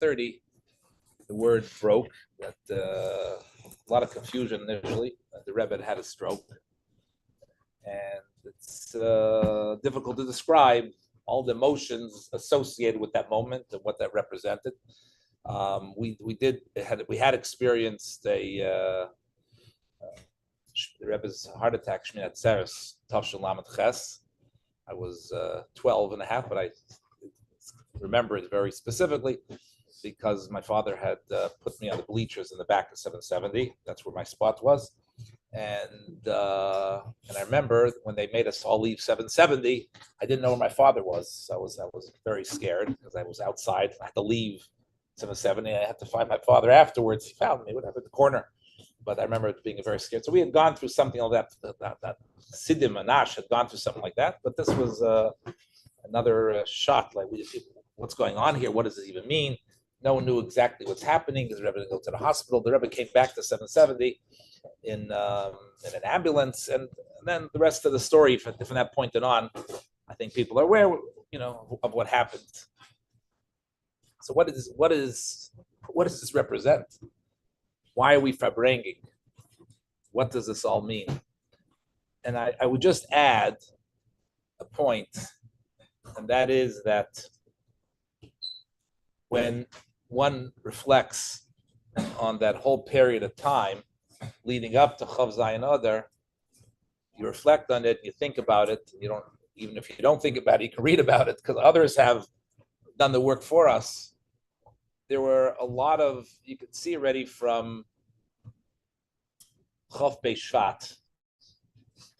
30, the word broke. That a lot of confusion initially. The Rebbe had a stroke, and it's difficult to describe all the emotions associated with that moment and what that represented. We had experienced the Rebbe's heart attack, Shminat Atzeres, Tavshel Lamed Ches. I was 12 and a half, but I remember it very specifically because my father had put me on the bleachers in the back of 770. That's where my spot was. And I remember when they made us all leave 770, I didn't know where my father was. So I was very scared because I was outside. I had to leave 770. I had to find my father afterwards. He found me, whatever, at the corner. But I remember it being very scared. So we had gone through something like that Siddim and Ash had gone through something like that. But this was another shot. Like, what's going on here? What does this even mean? No one knew exactly what's happening. The Rebbe didn't go to the hospital. The Rebbe came back to 770 in an ambulance, and then the rest of the story from that point on, I think people are aware, of what happened. So what does this represent? Why are we Farbrengen? What does this all mean? And I would just add a point, and that is that when one reflects on that whole period of time leading up to Chav Zayin Adar, you reflect on it, you think about it. You don't, even if you don't think about it, you can read about it because others have done the work for us. There were a lot of, you could see already from Chav Beishvat,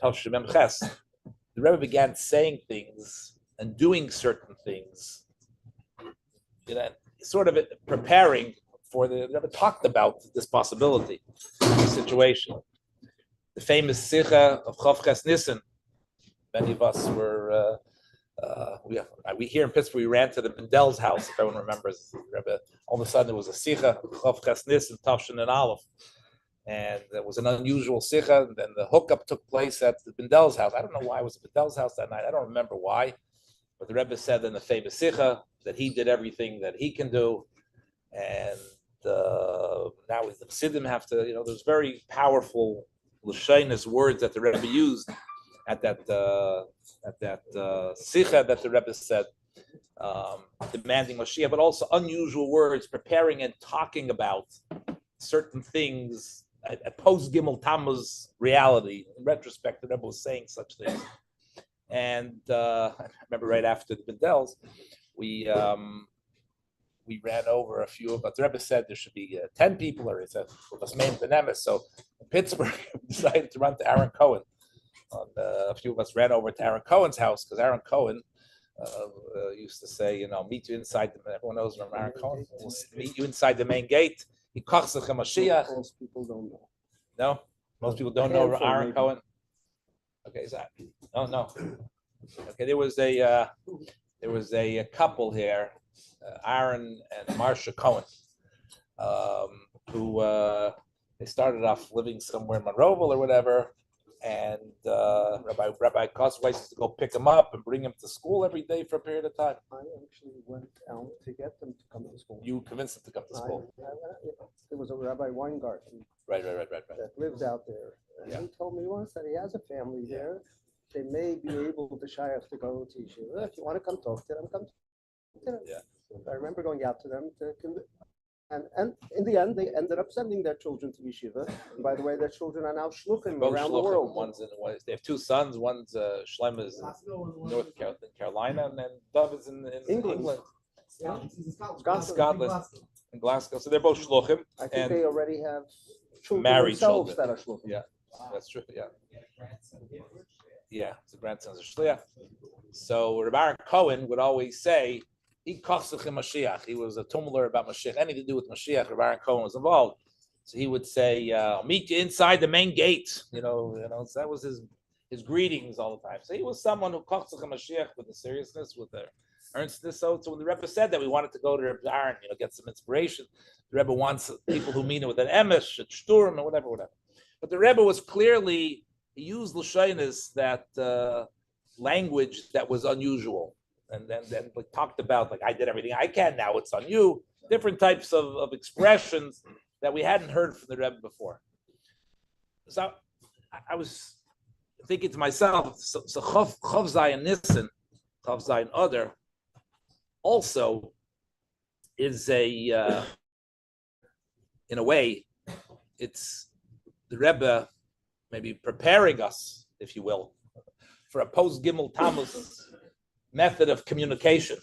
Tavshel Mem Ches, the Rebbe began saying things and doing certain things, sort of preparing for the Rebbe talked about this possibility, this situation. The famous Sicha of Chav Ches Nissen. Many of us were, we here in Pittsburgh, we ran to the Bendel's house, if everyone remembers. Rebbe, all of a sudden there was a Sicha of Chav Ches Nissen, Tavshin and Aleph. And it was an unusual Sicha, and then the hookup took place at the Bendel's house. I don't know why it was the Bendel's house that night. I don't remember why. But the Rebbe said in the famous Sicha that he did everything that he can do. And now the Chassidim have to, there's very powerful L'shainis words that the Rebbe used at that Sicha that the Rebbe said, demanding Mashiach, but also unusual words, preparing and talking about certain things at post Gimel Tammuz reality. In retrospect, the Rebbe was saying such things. And I remember right after the Bindels, we ran over a few of, but the Rebbe said there should be 10 people, or it's a main benemis. So in Pittsburgh, we decided to run to Aaron Cohen. A few of us ran over to Aaron Cohen's house because Aaron Cohen used to say, meet you inside the, everyone knows where Aaron Cohen, we'll meet you inside the main gate. He kochs a Mashiach. Most people don't know. No? Most people don't know Aaron Cohen? Okay, is that? No. Okay, there was a couple here, Aaron and Marsha Cohen, who they started off living somewhere in Monroeville or whatever, and Rabbi Kosweiss used to go pick him up and bring him to school every day for a period of time. I actually went out to get them to come to school. You convinced them to come to school? There was a Rabbi Weingarten right. that lived out there. And he told me once that he has a family there. They may be able to shayach to go to yeshiva. If you want to come talk to them, come to them. Yeah. So I remember going out to them and in the end, they ended up sending their children to yeshiva. And by the way, their children are now shluchim around the world. They have two sons. One's Shlem is in North Carolina, and then Dov is in England. Yeah. Scotland. In Glasgow. So they're both shluchim. I think they already have children married themselves children that are shluchim. Yeah, that's true. Yeah, the grandsons are shliach. So Rabbi Cohen would always say, he Mashiach. He was a tumler about Mashiach, anything to do with Mashiach. Rabbi Cohen was involved, so he would say, "I'll meet you inside the main gate." So that was his greetings all the time. So he was someone who Mashiach with the seriousness, with the earnestness. So when the Rebbe said that we wanted to go to Rebbe Aaron, get some inspiration, the Rebbe wants people who mean it with an emesh, a shturm, and whatever. But the Rebbe was clearly, he used l'shainis, that language that was unusual. And then talked about, I did everything I can, now it's on you. different types of expressions that we hadn't heard from the Rebbe before. So I was thinking to myself, so Chav Zayin Nissen, Chav Zayin Adar, also is in a way, it's the Rebbe maybe preparing us, if you will, for a post-Gimel Tammuz method of communication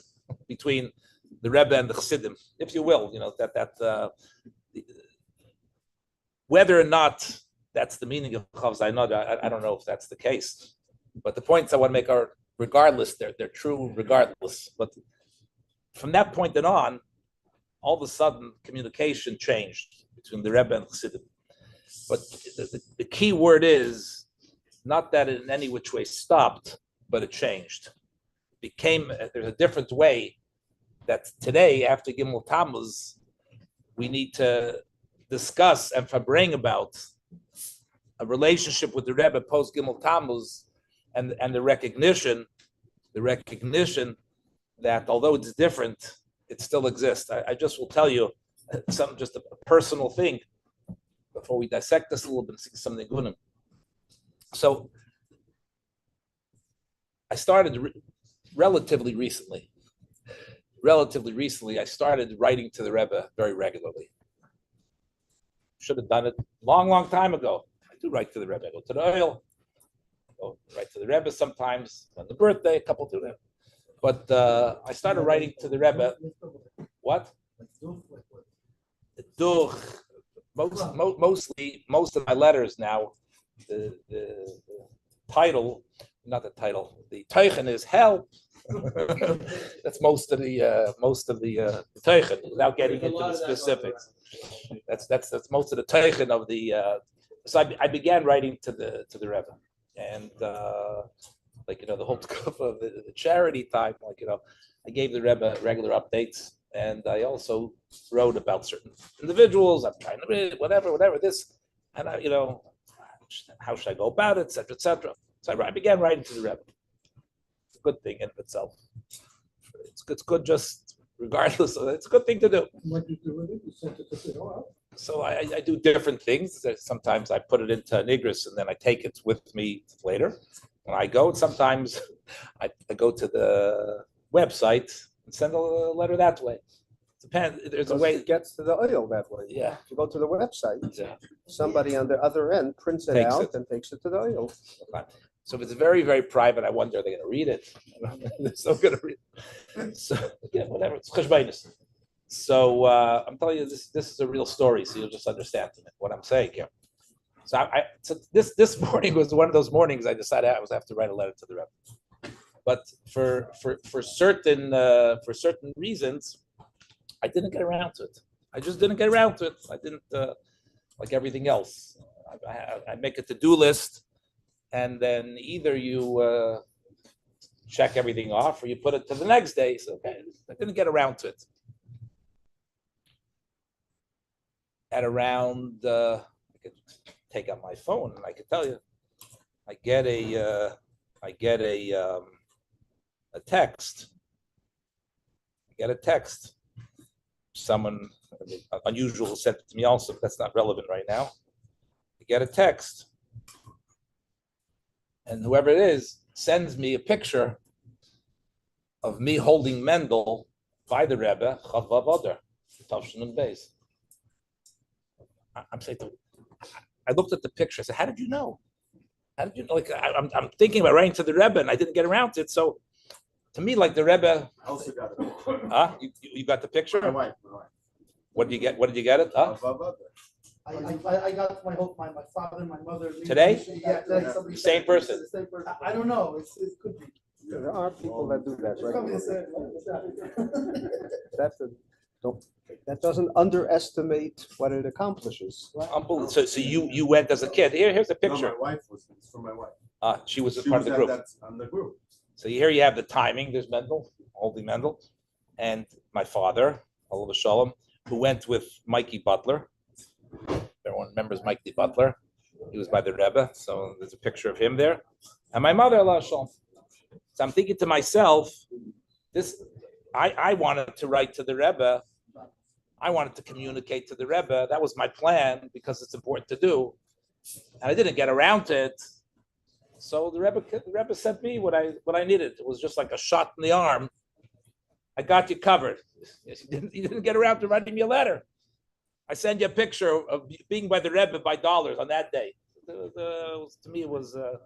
between the Rebbe and the Chassidim, if you will, whether or not that's the meaning of Chav Zayin Adar, I don't know if that's the case. But the points I want to make are, regardless, they're true regardless. But from that point on, all of a sudden, communication changed between the Rebbe and the Chassidim. But the key word is not that it in any which way stopped, but it changed. There's a different way that today, after Gimel Tammuz, we need to discuss and Farbrengen about a relationship with the Rebbe post Gimel Tammuz, and the recognition that although it's different, it still exists. I just will tell you just a personal thing before we dissect this a little bit and see something good. So I started relatively recently, I started writing to the Rebbe very regularly. Should have done it long time ago. I do write to the Rebbe. I go to the oil, write to the Rebbe sometimes on the birthday, a couple to them. But I started writing to the Rebbe. What? Most of my letters now, the title, not the title, the teichen is help. That's most of the teichen, without getting into the specifics. That's most of the teichen of the. So I began writing to the Rebbe, and the whole stuff of the charity type, I gave the Rebbe regular updates, and I also wrote about certain individuals. I'm trying to read whatever this, and how should I go about it, etc., etc. So I began writing to the Rebbe. It's a good thing in itself. It's good just regardless. It's a good thing to do. What did you do with it? You sent it to the door. So I do different things. Sometimes I put it into Nigris and then I take it with me later when I go. Sometimes I go to the website and send a letter that way. Depends. There's a way it gets to the oil that way. Yeah. If you go to the website, Yeah. somebody on the other end prints it out and takes it to the oil. So if it's very, very private, I wonder, are they going to read it? They're so going to read it. So, whatever. It's cheshbonus. So I'm telling you, this is a real story, so you'll just understand what I'm saying here. So so this morning was one of those mornings I decided I was have to write a letter to the Rebbe. But for certain reasons, I didn't get around to it. I just didn't get around to it. I didn't like everything else. I make a to-do list, and then either you check everything off or you put it to the next day. So okay, I didn't get around to it. At around, I could take out my phone and I could tell you, I get a text. I get a text. Someone unusual sent it to me also, but that's not relevant right now. I get a text, and whoever it is sends me a picture of me holding Mendel by the Rebbe, Chavav Adar, Tavshin and Beis. I'm saying, I looked at the picture. I said, "How did you know? How did you know?" Like, I'm thinking about writing to the Rebbe, and I didn't get around to it. So, to me, like the Rebbe, I also got it. You got the picture? My wife. What did you get? What did you get it? I got my father, my mother. Today? Yeah, today. Somebody Same person. I don't know. It could be. There are people that do that, It's probably right? That doesn't underestimate what it accomplishes. Unbelievable. So you went as a kid. Here's a picture. No, my wife was. It's from my wife. She was a part of the group. On the group. So here you have the timing. There's Mendel, holding Mendel, and my father, Olav Shalom, who went with Mikey Butler. Everyone remembers Mikey Butler. He was by the Rebbe, so there's a picture of him there. And my mother, Olav Shalom. So I'm thinking to myself, I wanted to write to the Rebbe I wanted to communicate to the Rebbe. That was my plan because it's important to do. And I didn't get around to it. So the Rebbe sent me what I needed. It was just like a shot in the arm. I got you covered. You didn't get around to writing me a letter. I send you a picture of being by the Rebbe by dollars on that day. To me, it was a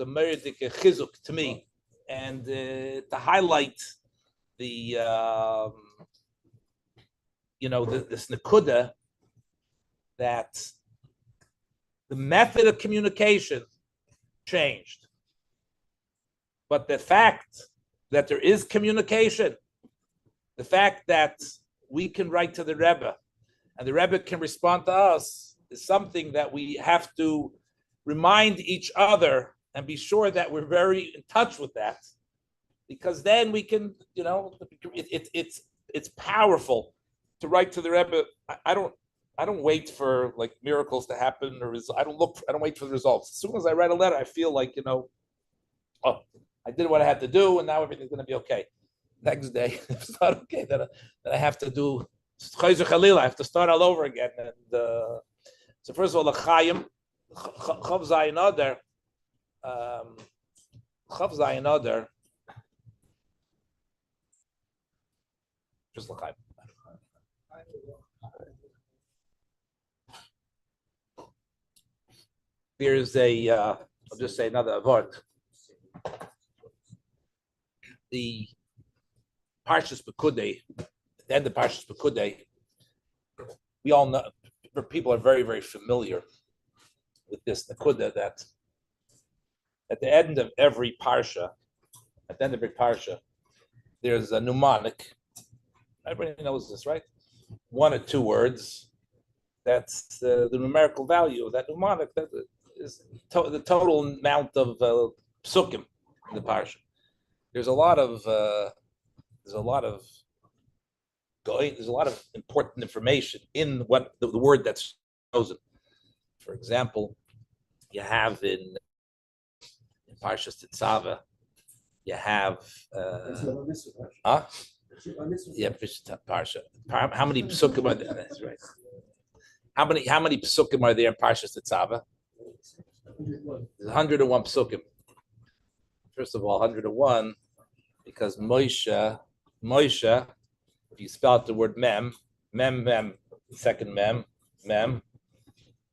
meritic chizuk to me, and to highlight the this nekuda that the method of communication changed, but the fact that there is communication, the fact that we can write to the Rebbe and the Rebbe can respond to us is something that we have to remind each other and be sure that we're very in touch with that, because then we can, it's powerful to write to the Rebbe. I don't wait for like miracles to happen, or I don't wait for the results. As soon as I write a letter, I feel like, oh, I did what I had to do, and now everything's going to be okay. Next day, if it's not okay, then I have to do I have to start all over again. And so first of all, the Chaim, Chav Zayin Adar, just the Chaim. There's I'll just say another word. The Parshas Pekudei, at the end of Parshas Pekudei, we all know, people are very, very familiar with this Nekuda, that at the end of every Parsha, there's a mnemonic. Everybody knows this, right? One or two words. That's the numerical value of that mnemonic. That is the total amount of psukim in the Parsha. There's a lot of important information in what the word that's chosen. For example, you have in Parshas Tetzaveh, you have Parsha. How many psukim are there? That's right. How many psukim are there in Parshas Tetzaveh? There's 101 psukim. First of all, 101, because Moshe, if you spell out the word mem, second mem,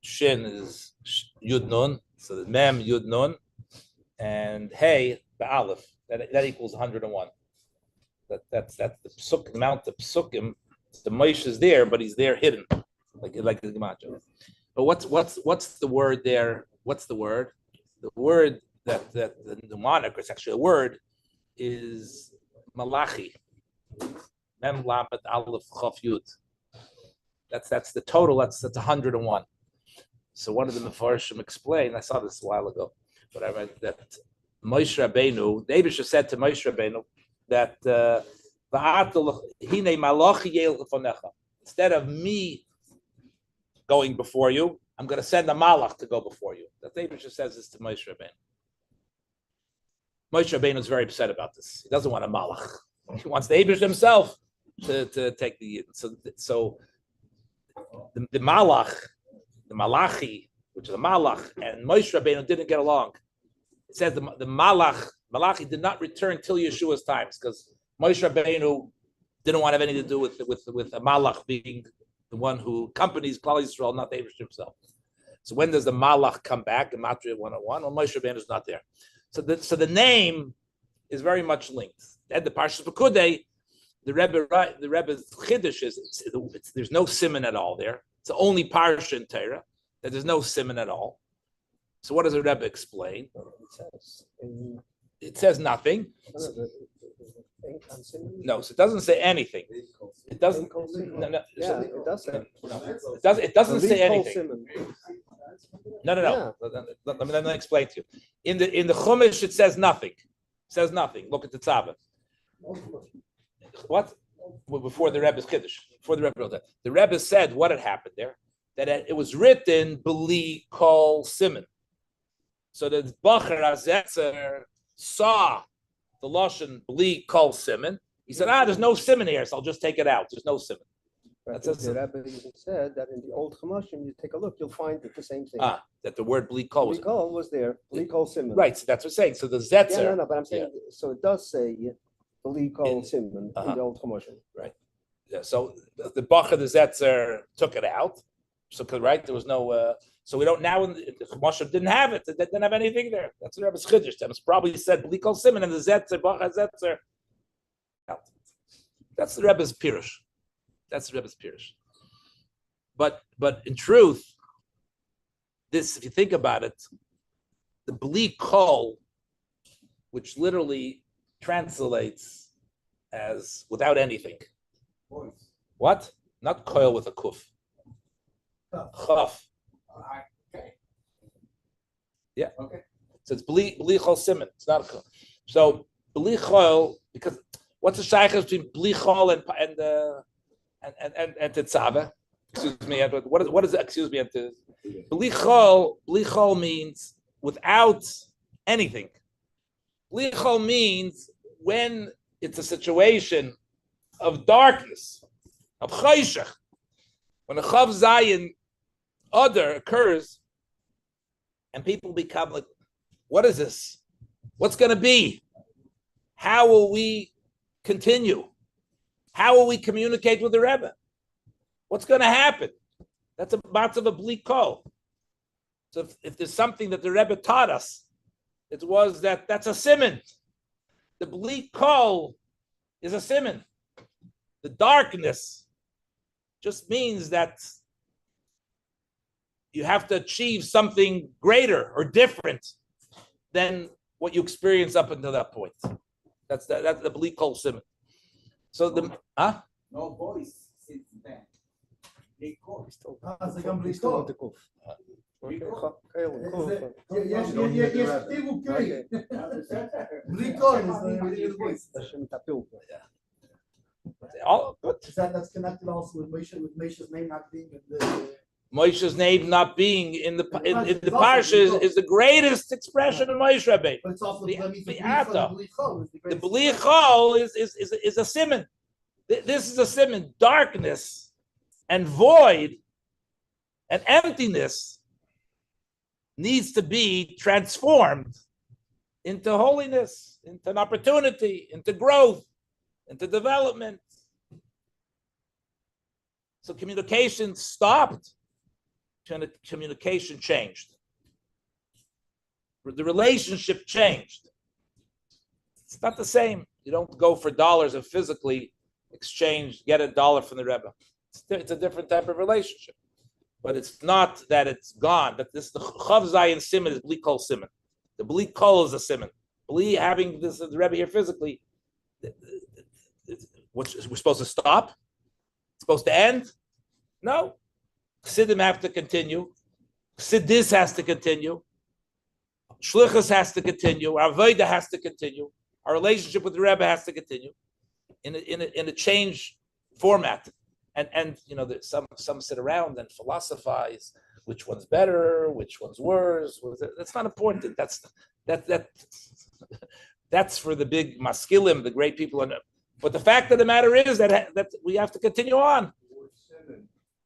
shin is yud nun, so the mem yud nun, and hey the aleph. That equals 101. That's the psuk amount of psukim. The Moshe is there, but he's there hidden, like the Gematria. But what's the word there? What's the word? The word that the mnemonic, it's actually a word, is Malachi. Mem lamet aleph chaf yud. That's the total. That's 101. So one of the Mefarshim explained. I saw this a while ago, but I read that Moshe Rabbeinu, the Eibusha said to Moshe Rabbeinu that instead of me going before you, I'm going to send a malach to go before you. The Eibusha says this to Moshe Rabbeinu. Moshe Rabbeinu is very upset about this. He doesn't want a malach. He wants the Eibusha himself to take the so the malach, the malachi, which is a malach, and Moshe Rabbeinu didn't get along. It says the malachi did not return till Yeshua's times, because Moshe Rabbeinu didn't want to have anything to do with a malach being the one who accompanies Klal Yisrael, not the Eibusha himself. So when does the malach come back in Matria 101? Well, Moshe Rabbeinu is not there. So the name is very much linked. At the Parshas Pekudei, the Rebbe's chiddush is there's no siman at all there. It's the only parsha in Torah that there's no siman at all. So what does the Rebbe explain? It says nothing. No, so it doesn't say anything. It doesn't. No, Yeah, it does say. It doesn't say anything. No. Let me explain to you. In the Chumash, it says nothing. It says nothing. Look at the Tzaveh. What? Before the Rebbe's Kiddush. Before the Rebbe wrote that. The Rebbe said what had happened there. That it was written B'li Kol Siman. So the Bacher Azetzer saw the Lashon B'li Kol Siman. He said, there's no siman here, so I'll just take it out. There's no siman. That The says Rebbe even said that in the old Chumashim, you take a look, you'll find it the same thing. that the word bli kol was Blikol was there, Blikol Simon. right. So that's what I'm saying. So the Yeah, zetzer, no, but I'm saying, so it does say Blikol In- Simon in uh-huh. the old Chumashim. yeah, so the bacha the zetzer took it out. So right, there was no. So we don't now in the Chumash didn't have it. They didn't have anything there. That's what Rebbe's chiddush. That was probably said bli kol simon and the zetzer bacha zetzer. That's the Rebbe's pirush. That's the Rebbe's pirush. But in truth, this, if you think about it, the bli kol, which literally translates as without anything. What? Not koil with a kuf. Chaf. Okay. Yeah. Okay. So it's bli chol simon. It's not a kuf. So bli chol, because what's the shaykhs between bli chol and tetzaveh? Excuse me. What is it? Excuse me. Bli chol means without anything. Bli chol means when it's a situation of darkness, of chayshach. When a chav zayin Adar occurs, and people become like, what is this? What's going to be? How will we continue? How will we communicate with the Rebbe? What's going to happen? That's a matzav of bli kol. So if there's something that the Rebbe taught us, it was that's a simon. The bli kol is a simon. The darkness just means that you have to achieve something greater or different than what you experienced up until that point. That's the bli kol simon. So No voice since then. Bli kol. זה גם בלי קול. יש כתיבו קרי. בלי קול. That's connected also with Moshe's name not being in the... Moshe's name not being in the parsha is the greatest expression of Moshe Rabbeinu. But it's also The Adar. The bli chol is a simon. This is a simon. Darkness and void and emptiness needs to be transformed into holiness, into an opportunity, into growth, into development. So communication stopped. Communication changed. The relationship changed. It's not the same. You don't go for dollars and physically exchange, get $1 from the Rebbe. It's a different type of relationship. But it's not that it's gone. But this the Chav Zayin Simon is bli kol simon. The bli kol is a simon. Bli having this the Rebbe here physically. We're supposed to stop? It's supposed to end? No. Chassidim have to continue. Chassidis has to continue. Shlichus has to continue. Our Avodah has to continue. Our relationship with the Rebbe has to continue in a change format. And you know, some sit around and philosophize which one's better, which one's worse. That's not important. That's for the big maskilim, the great people. But the fact of the matter is that we have to continue on.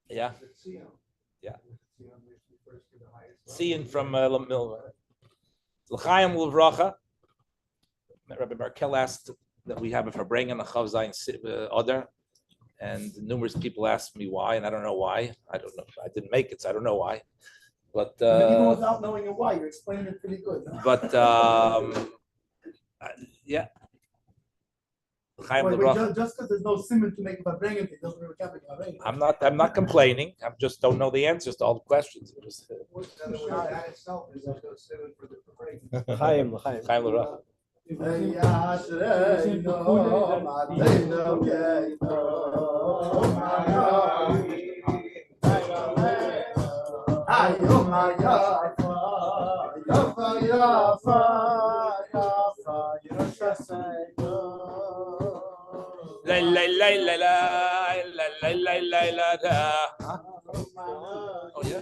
Yeah. Yeah. Seeing from L'chaim L'vracha. Rabbi Markel asked that we have a Farbrengen, a Chav Zayin Adar, and numerous people asked me why, and I don't know why. I don't know. I didn't make it, so I don't know why. But even without knowing why, you're explaining it pretty good. But yeah. Wait, just because there's no simon to make Farbrengen, it doesn't really count like Farbrengen. I'm not complaining. I just don't know the answers to all the questions. Chaim. Chaim L'Racha. La la la la la la la la la la. Oh yeah.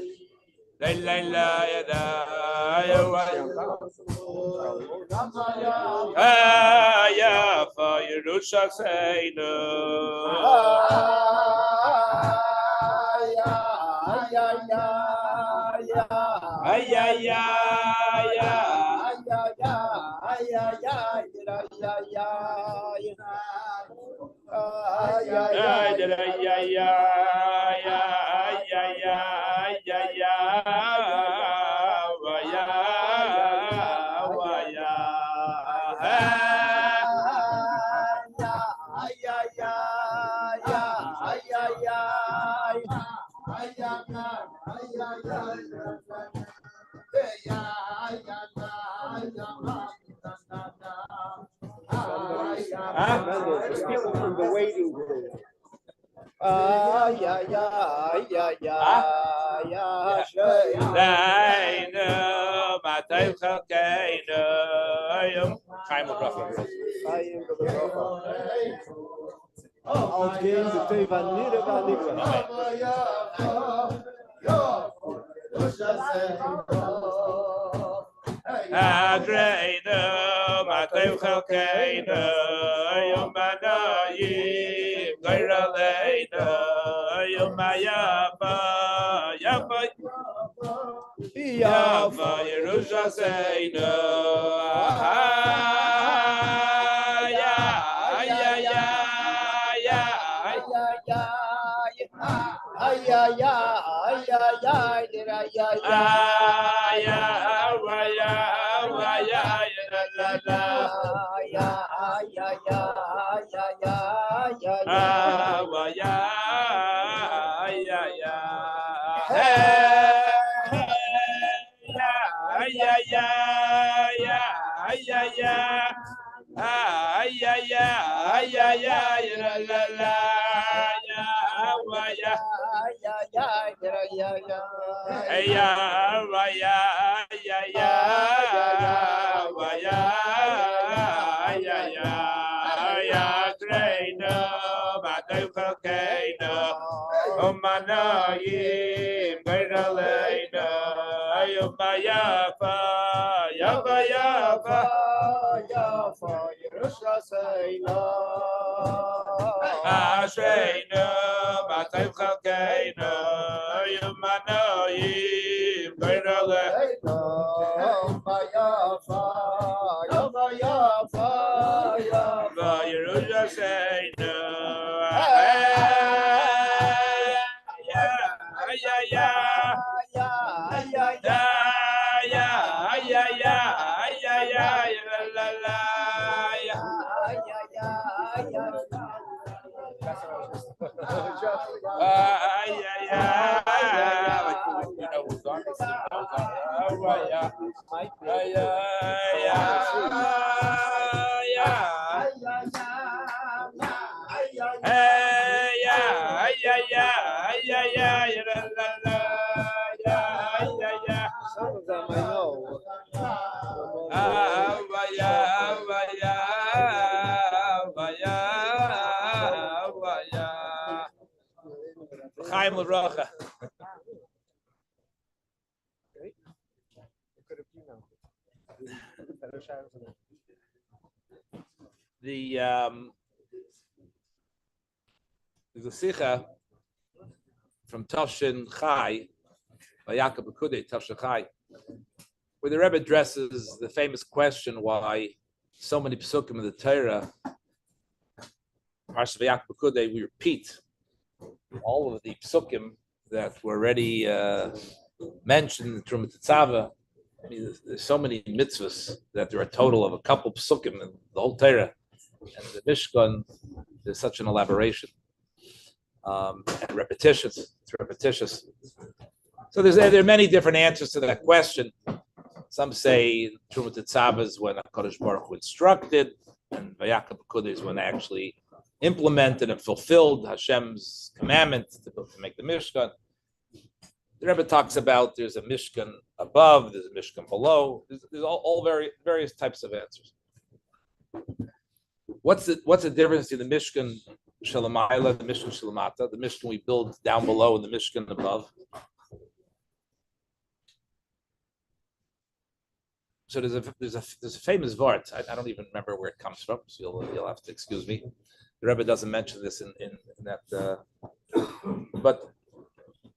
Ya for Yerusha say no. Ay ay ay People from the waiting room. Auf dem de Tevanire war Adreinu, Matev Chalkeinu, Yomanayim, Gairaleinu, Yomayava, Yava, Yava, Yerushaseinu, Omanayim, Gairaleinu, Yomayafa, Yava, Yava, Yava, Yerushaseinu, Ashreinu, Matev Chalkeinu, Yomanayim, Gairaleinu, Yomayafa, Yava, Yava, Yava, Yerushaseinu. Some of them I know. Chaim L'Rocha. The Sikha from Tafshin Chai, by Yaakov Akudei, Tafshin Chai, where the Rebbe addresses the famous question why so many psukim in the Torah, Parsha Yaakov Akudei, we repeat all of the psukim that were already mentioned in Trumat Tetzaveh. I mean, there's so many mitzvahs that there are a total of a couple psukim in the whole Torah. And the Mishkan, there's such an elaboration. And repetitious. It's repetitious. So there are many different answers to that question. Some say Trumat Tetzaveh is when HaKadosh Baruch Hu instructed, and Vayakab Kudei is when they actually implemented and fulfilled Hashem's commandment to make the Mishkan. The Rebbe talks about there's a Mishkan above, there's a Mishkan below. There's all various types of answers. What's the difference in the Mishkan Shalamayla, the Mishkan Shalamata, the Mishkan we build down below and the Mishkan above? So there's a famous vart. I don't even remember where it comes from, so you'll have to excuse me. The Rebbe doesn't mention this in that, but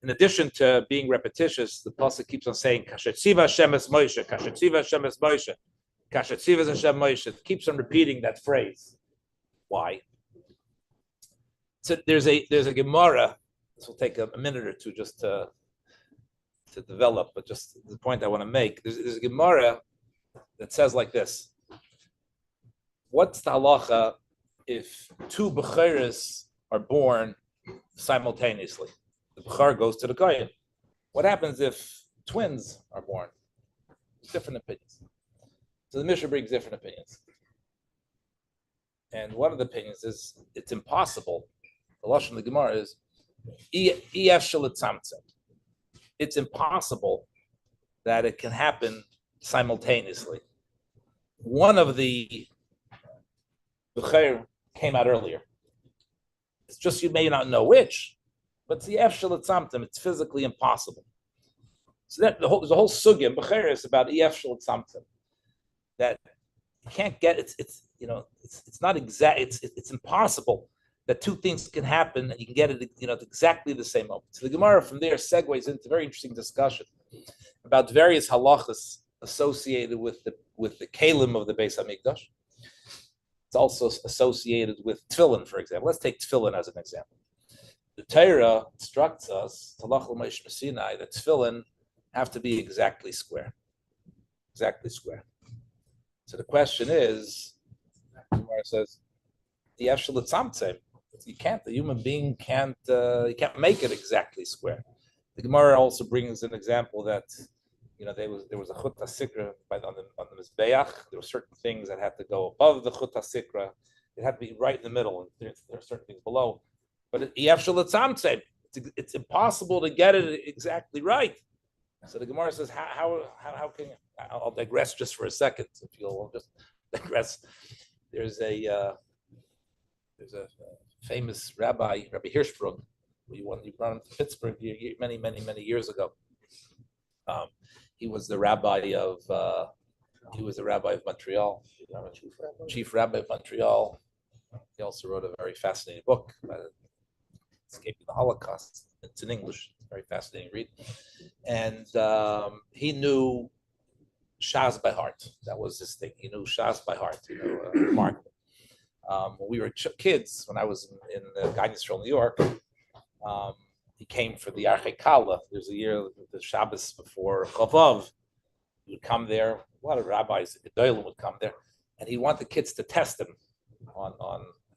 in addition to being repetitious, the pasuk keeps on saying "Kashetziva Hashem es Moshe, Kashetziva Hashem es Moshe, Kashetziva Hashem Moshe." It keeps on repeating that phrase. Why? So there's a Gemara. This will take a minute or two just to develop, but just the point I want to make. There's a Gemara that says like this: what's the halacha if two becheres are born simultaneously? The bechar goes to the kohen. What happens if twins are born? Different opinions. So the Mishnah brings different opinions. And one of the opinions is it's impossible. The lashon of the Gemara is it's impossible that it can happen simultaneously. One of the becher came out earlier. It's just you may not know which, but it's physically impossible. So that there's a whole sugya in becher is about that you can't get. It's not exact. It's impossible that two things can happen and you can get it, at exactly the same moment. So the Gemara from there segues into a very interesting discussion about various halachas associated with the kalim of the Beis Hamikdash. It's also associated with tefillin, for example. Let's take tefillin as an example. The Torah instructs us, Talach l'Moshe Sinai, that tefillin have to be exactly square. Exactly square. So the question is, the Gemara says, you can't. The human being can't. You can't make it exactly square. The Gemara also brings an example that there was a chut hasikra on the mizbeach. There were certain things that had to go above the chut hasikra. It had to be right in the middle, and there are certain things below. But it's impossible to get it exactly right. So the Gemara says, how can you? I'll digress just for a second, if you'll just digress. There's a famous Rabbi Hirschsprung, you brought him to Pittsburgh many years ago. He was the rabbi of Montreal, chief rabbi of Montreal. He also wrote a very fascinating book about escaping the Holocaust. It's in English, very fascinating read. And he knew Shas by heart. That was his thing. He knew Shas by heart. Remarkable. When we were kids, when I was in Guidance Trail, New York, he came for the Archei Kala. There's a year, the Shabbos before Chavav. He would come there. A lot of rabbis, Gedolim would come there, and he wanted the kids to test him on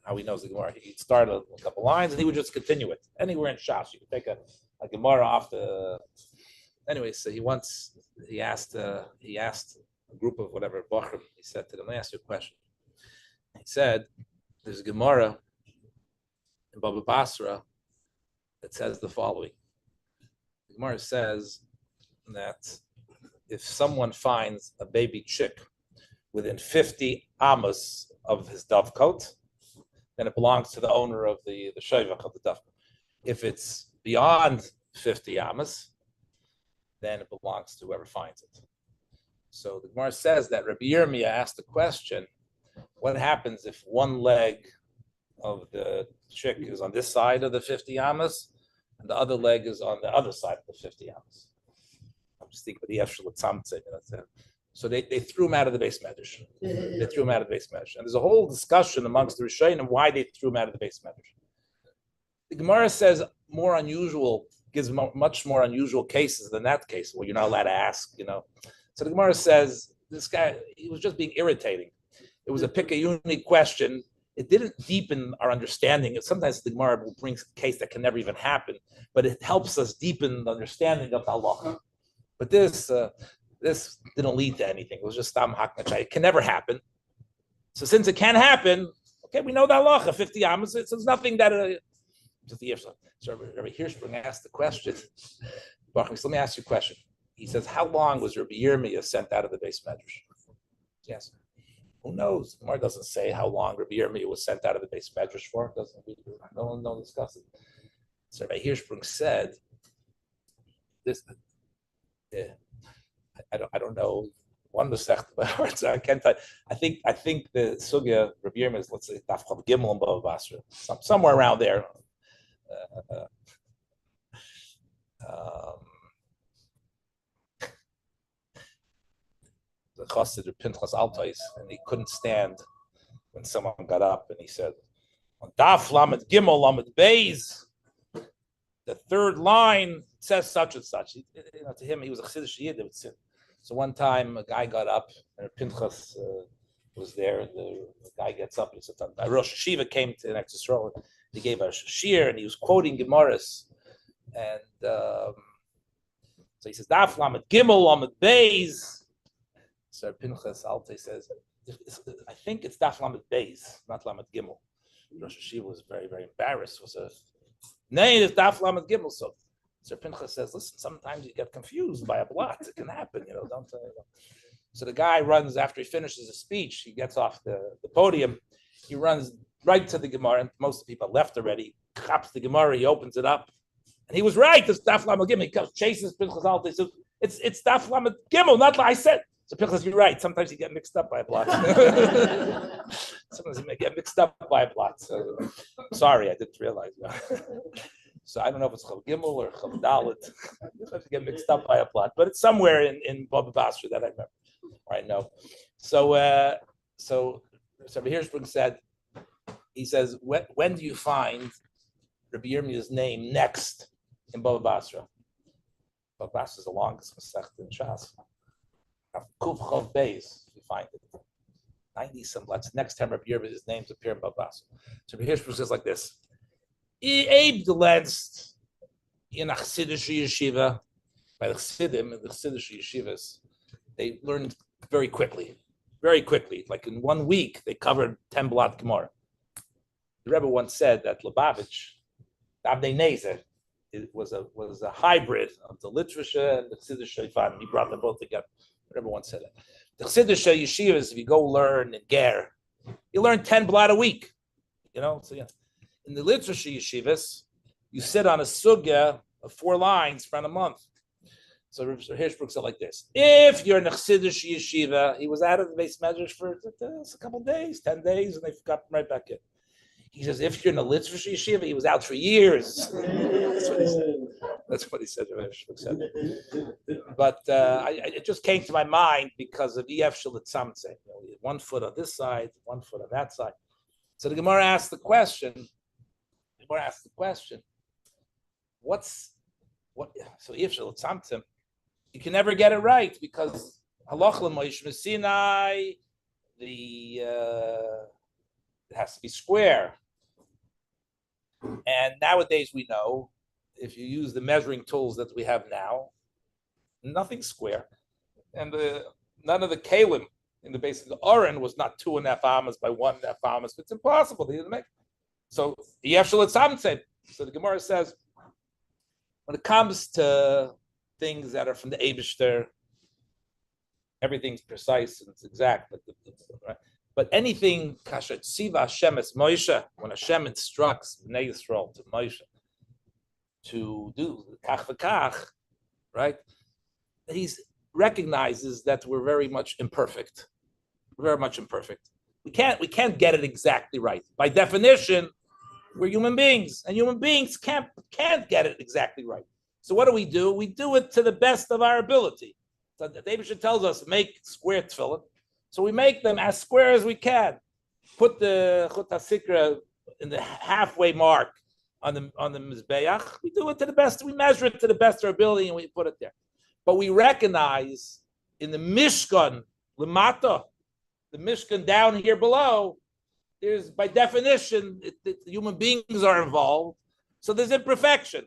how he knows the Gemara. He'd start a couple lines, and he would just continue it. Anywhere in Shas, you could take a Gemara off the. Anyway, so he asked a group of whatever Bachrim. He said to them, "Let me ask you a question." He said, "There's a Gemara in Baba Basra that says the following. The Gemara says that if someone finds a baby chick within 50 amos of his dovecote, then it belongs to the owner of the shevach of the dovecote. If it's beyond 50 amos, then it belongs to whoever finds it." So the Gemara says that Rabbi Yirmiyah asked the question, what happens if one leg of the chick is on this side of the 50 amos and the other leg is on the other side of the 50 amos? I'm just thinking of the Yeshua Tzamtzeh. So they threw him out of the base medrash. They threw him out of the base medrash. And there's a whole discussion amongst the Rishonim why they threw him out of the base medrash. The Gemara says more unusual, gives much more unusual cases than that case where you're not allowed to ask, So the Gemara says this guy, he was just being irritating. It was a pick-a-unique question. It didn't deepen our understanding. Sometimes the Gemara will bring a case that can never even happen, but it helps us deepen the understanding of the halacha. But this didn't lead to anything. It was just stam haknachai. It can never happen. So since it can happen, okay, we know the halacha, 50 amos. So there's nothing that just the Yeshua. So Rabbi Hirschsprung asked the question. Let me ask you a question. He says, how long was Rabbi Yirmiyah sent out of the base medrash? Yes. Who knows? The Gemara doesn't say how long Rabbi Yirmiyah was sent out of the base medrash for. No one discuss it. So Rabbi Hirschsprung said, "This, I don't know one Masech by heart. So I can't tell. I think the sugya Rabbi Yirmiyah is, let's say, Daf Chav Gimel and Bava Basra, somewhere around there. The Chassid of Pinchas Altais, and he couldn't stand when someone got up and he said, on Daf Lamed Gimel Lamed Beis, the third line says such and such. To him, he was a Chassidish Yid. So one time, a guy got up, and Pinchas was there. The guy gets up, and he said, Rosh Hashiva came to an Yisrael. He gave a shir, and he was quoting Gemaras. And so he says, Daf Lamed Gimel Lamed Beis. So Pinchas Alte says, I think it's Daf Lamed Beis, not Lamed Gimel. Rosh Hashiva was very, very embarrassed. Nay, it's Daf Lamed Gimel. So Pinchas says, listen, sometimes you get confused by a blot. It can happen, don't. So the guy runs after he finishes his speech. He gets off the podium. He runs right to the Gemara, and most of the people left already. Chops the Gemara. He opens it up, and he was right. It's Daf Lamed Gimel. He comes, chases Pinchas Alte. He says, it's Daf Lamed Gimel, not like I said. So Pinchas, you're right. Sometimes you get mixed up by a blot. Sometimes you may get mixed up by a blot. So, sorry, I didn't realize. So I don't know if it's Chav Gimel or Chav Dalet. Sometimes you get mixed up by a blot, but it's somewhere in Bava Basra that I remember. Right now. So Rabbi Hirschberg said, he says, when do you find Rabbi Yirmiyah's name next in Bava Basra? Bava Basra is the longest Masechta in Shas. Kuf Chav Beis, you find it. 90 some. That's next time Rabbi Yirmiyah's names appear in Bava Basra. So Rabbi Hirschberg says like this: Abe the last in a Chassidish yeshiva, by the Chassidim and the Chassidish yeshivas, they learned very quickly. Like in 1 week, they covered 10 blot Gemara. The Rebbe once said that Lubavitch, Abnei Nezer, it was a hybrid of the literature and the Chassidish Shayfan. He brought them both together. The Rebbe once said that. The Chassidish yeshivas, if you go learn in Ger, you learn 10 blot a week. So in the literature yeshivas, you sit on a sugya of 4 lines for a month. So Hirschberg said like this: if you're in a Chassidish yeshiva, he was out of the base measures for a couple of days, 10 days, and they got him right back in. He says, if you're in a literature yeshiva, he was out for years. That's what he said. Hirschberg said. But it just came to my mind because of Ef Shalit Samtze. 1 foot on this side, 1 foot on that side. So the Gemara asked the question. So Ef Shalit Samtze, you can never get it right because halach l'moish Sinai, it has to be square. And nowadays we know if you use the measuring tools that we have now, nothing's square. And none of the kalim in the base of the Oren was not 2.5 amas by 1.5 amas. It's impossible. They didn't make. So so the Gemara says, when it comes to things that are from the Eibishter, everything's precise and it's exact. But anything, kasher tziva Hashem es Moshe, when Hashem instructs Bnei Yisrael to Moshe to do kach v'kach, right? He recognizes that we're very much imperfect. We can't get it exactly right. By definition, we're human beings, and human beings can't get it exactly right. So what do? We do it to the best of our ability. So the Eibishter tells us make square tefillin, so we make them as square as we can. Put the chut hasikra in the halfway mark on the mizbeach. We do it to the best. We measure it to the best of our ability, and we put it there. But we recognize in the Mishkan lemata, the Mishkan down here below, there's by definition human beings are involved, so there's imperfection.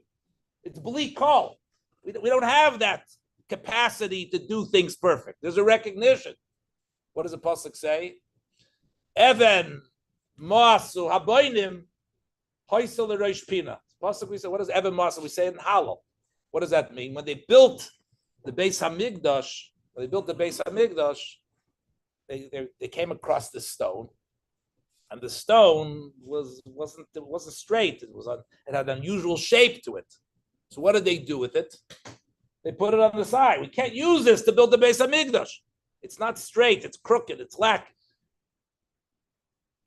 It's bleak call. We don't have that capacity to do things perfect. There's a recognition. What does the pasuk say? Even Moasu Haboinim Hoisel Reish Pina. Pasuk we say, what does Even Moasu? We say it in Halal. What does that mean? When they built the Beis Hamikdash, they came across this stone, and the stone wasn't straight. It had an unusual shape to it. So what did they do with it? They put it on the side. We can't use this to build the Beis Hamikdash. It's not straight. It's crooked. It's lacking.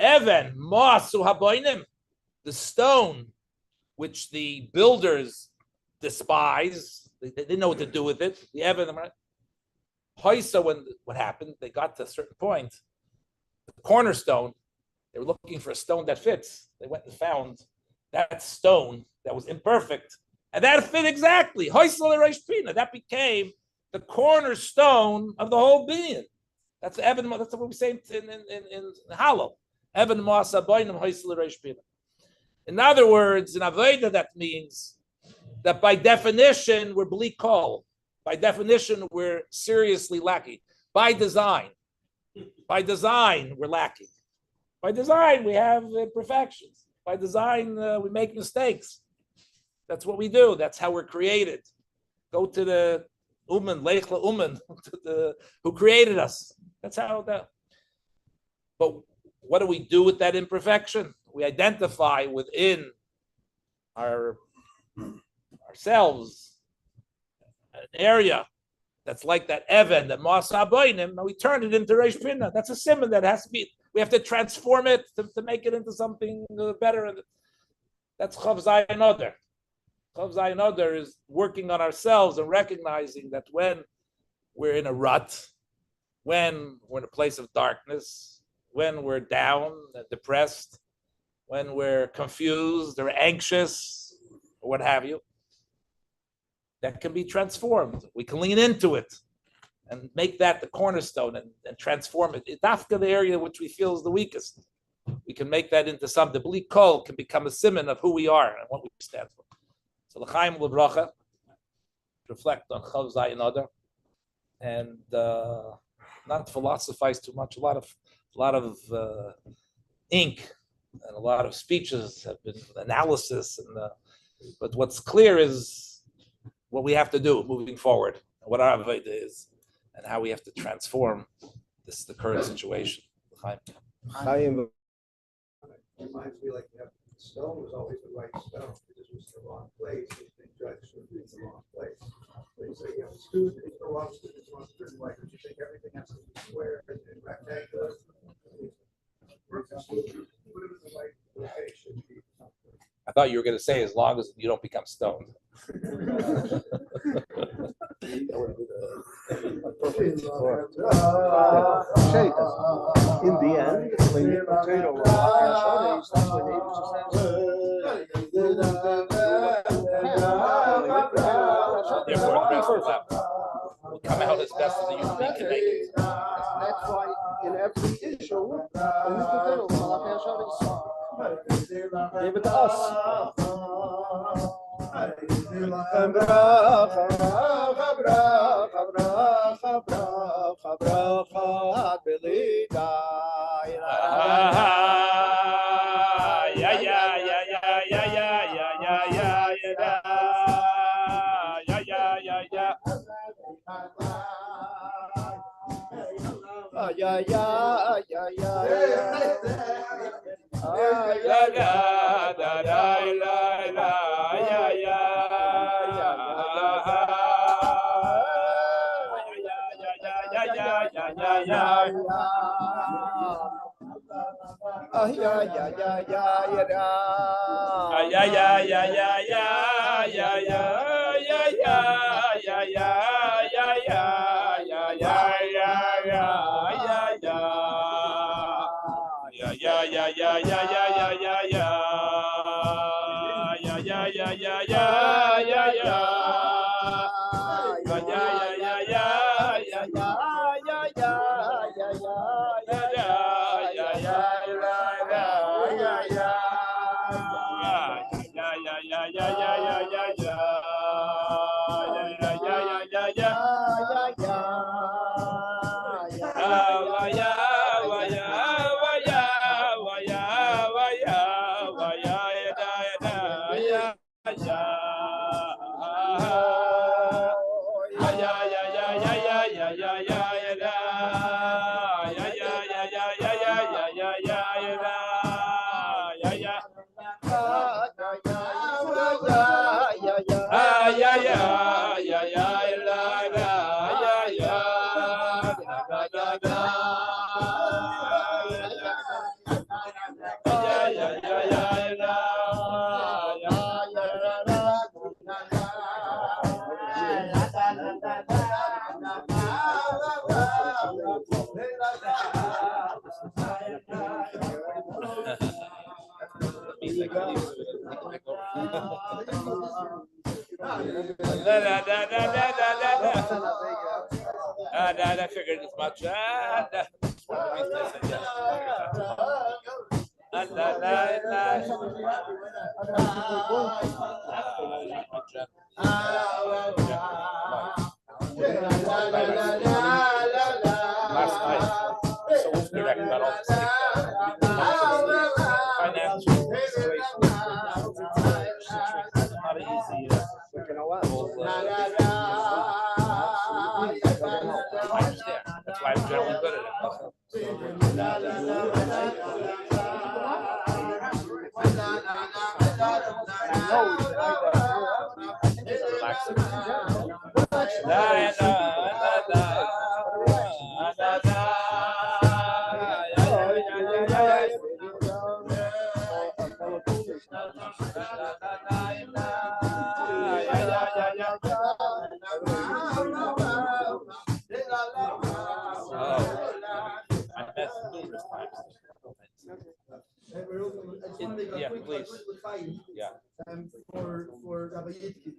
Even Masu Haboinim, the stone which the builders despise. They didn't know what to do with it. The Even, Hoisa, when what happened, they got to a certain point. The cornerstone, they were looking for a stone that fits. They went and found that stone that was imperfect. And that fit exactly. Hoisa Reish Pina. That became the cornerstone of the whole being. That's the Even. That's what we say in Hallow. Even Masa Boinam Hoisa Reish Pina. In other words, in Avodah, that means that by definition, we're bli kol. By definition, we're seriously lacking. By design, we're lacking. By design, we have imperfections. By design, we make mistakes. That's what we do. That's how we're created. Go to the Lechla Uman, who created us. That's how that. But what do we do with that imperfection? We identify within ourselves an area that's like that Even, that Masa Boinim, and we turn it into Reish Pina. That's a simon that has to be, we have to transform it to make it into something better. That's Chav Zayin Adar. Chav Zayin Adar is working on ourselves and recognizing that when we're in a rut, when we're in a place of darkness, when we're down, depressed, when we're confused or anxious, or what have you, that can be transformed. We can lean into it and make that the cornerstone and transform it. It's after the area which we feel is the weakest. We can make that into something. The bli kol can become a simon of who we are and what we stand for. So l'chaim l'bracha, reflect on Chav Zayin Adar, and not philosophize too much. A lot of ink and a lot of speeches have been analysis, but what's clear is what we have to do moving forward, and what our avodah is, and how we have to transform the current situation. Chaim. Reminds me like the stone was always the right stone, it just was in the wrong place. It's been judged to be in the wrong place. When you say, student, it's the wrong student, it's the wrong student, why don't you think everything has to be square and rectangular? Put it in the right location. I thought you were going to say, as long as you don't become stoned. That would be the perfect for. In the end, when you potato that's when they used Therefore, the best of them will come out as best as the human being can make it. That's why in every issue, when you potato give it to us. They can leave soon. They can make over. I figured as much. One of the reasons I said last night, so incorrect about all the sleep. Financial situation. It's not an easy. I understand. That's why I'm generally good at it. Yeah, please. Yeah. For Rabbi Yossi.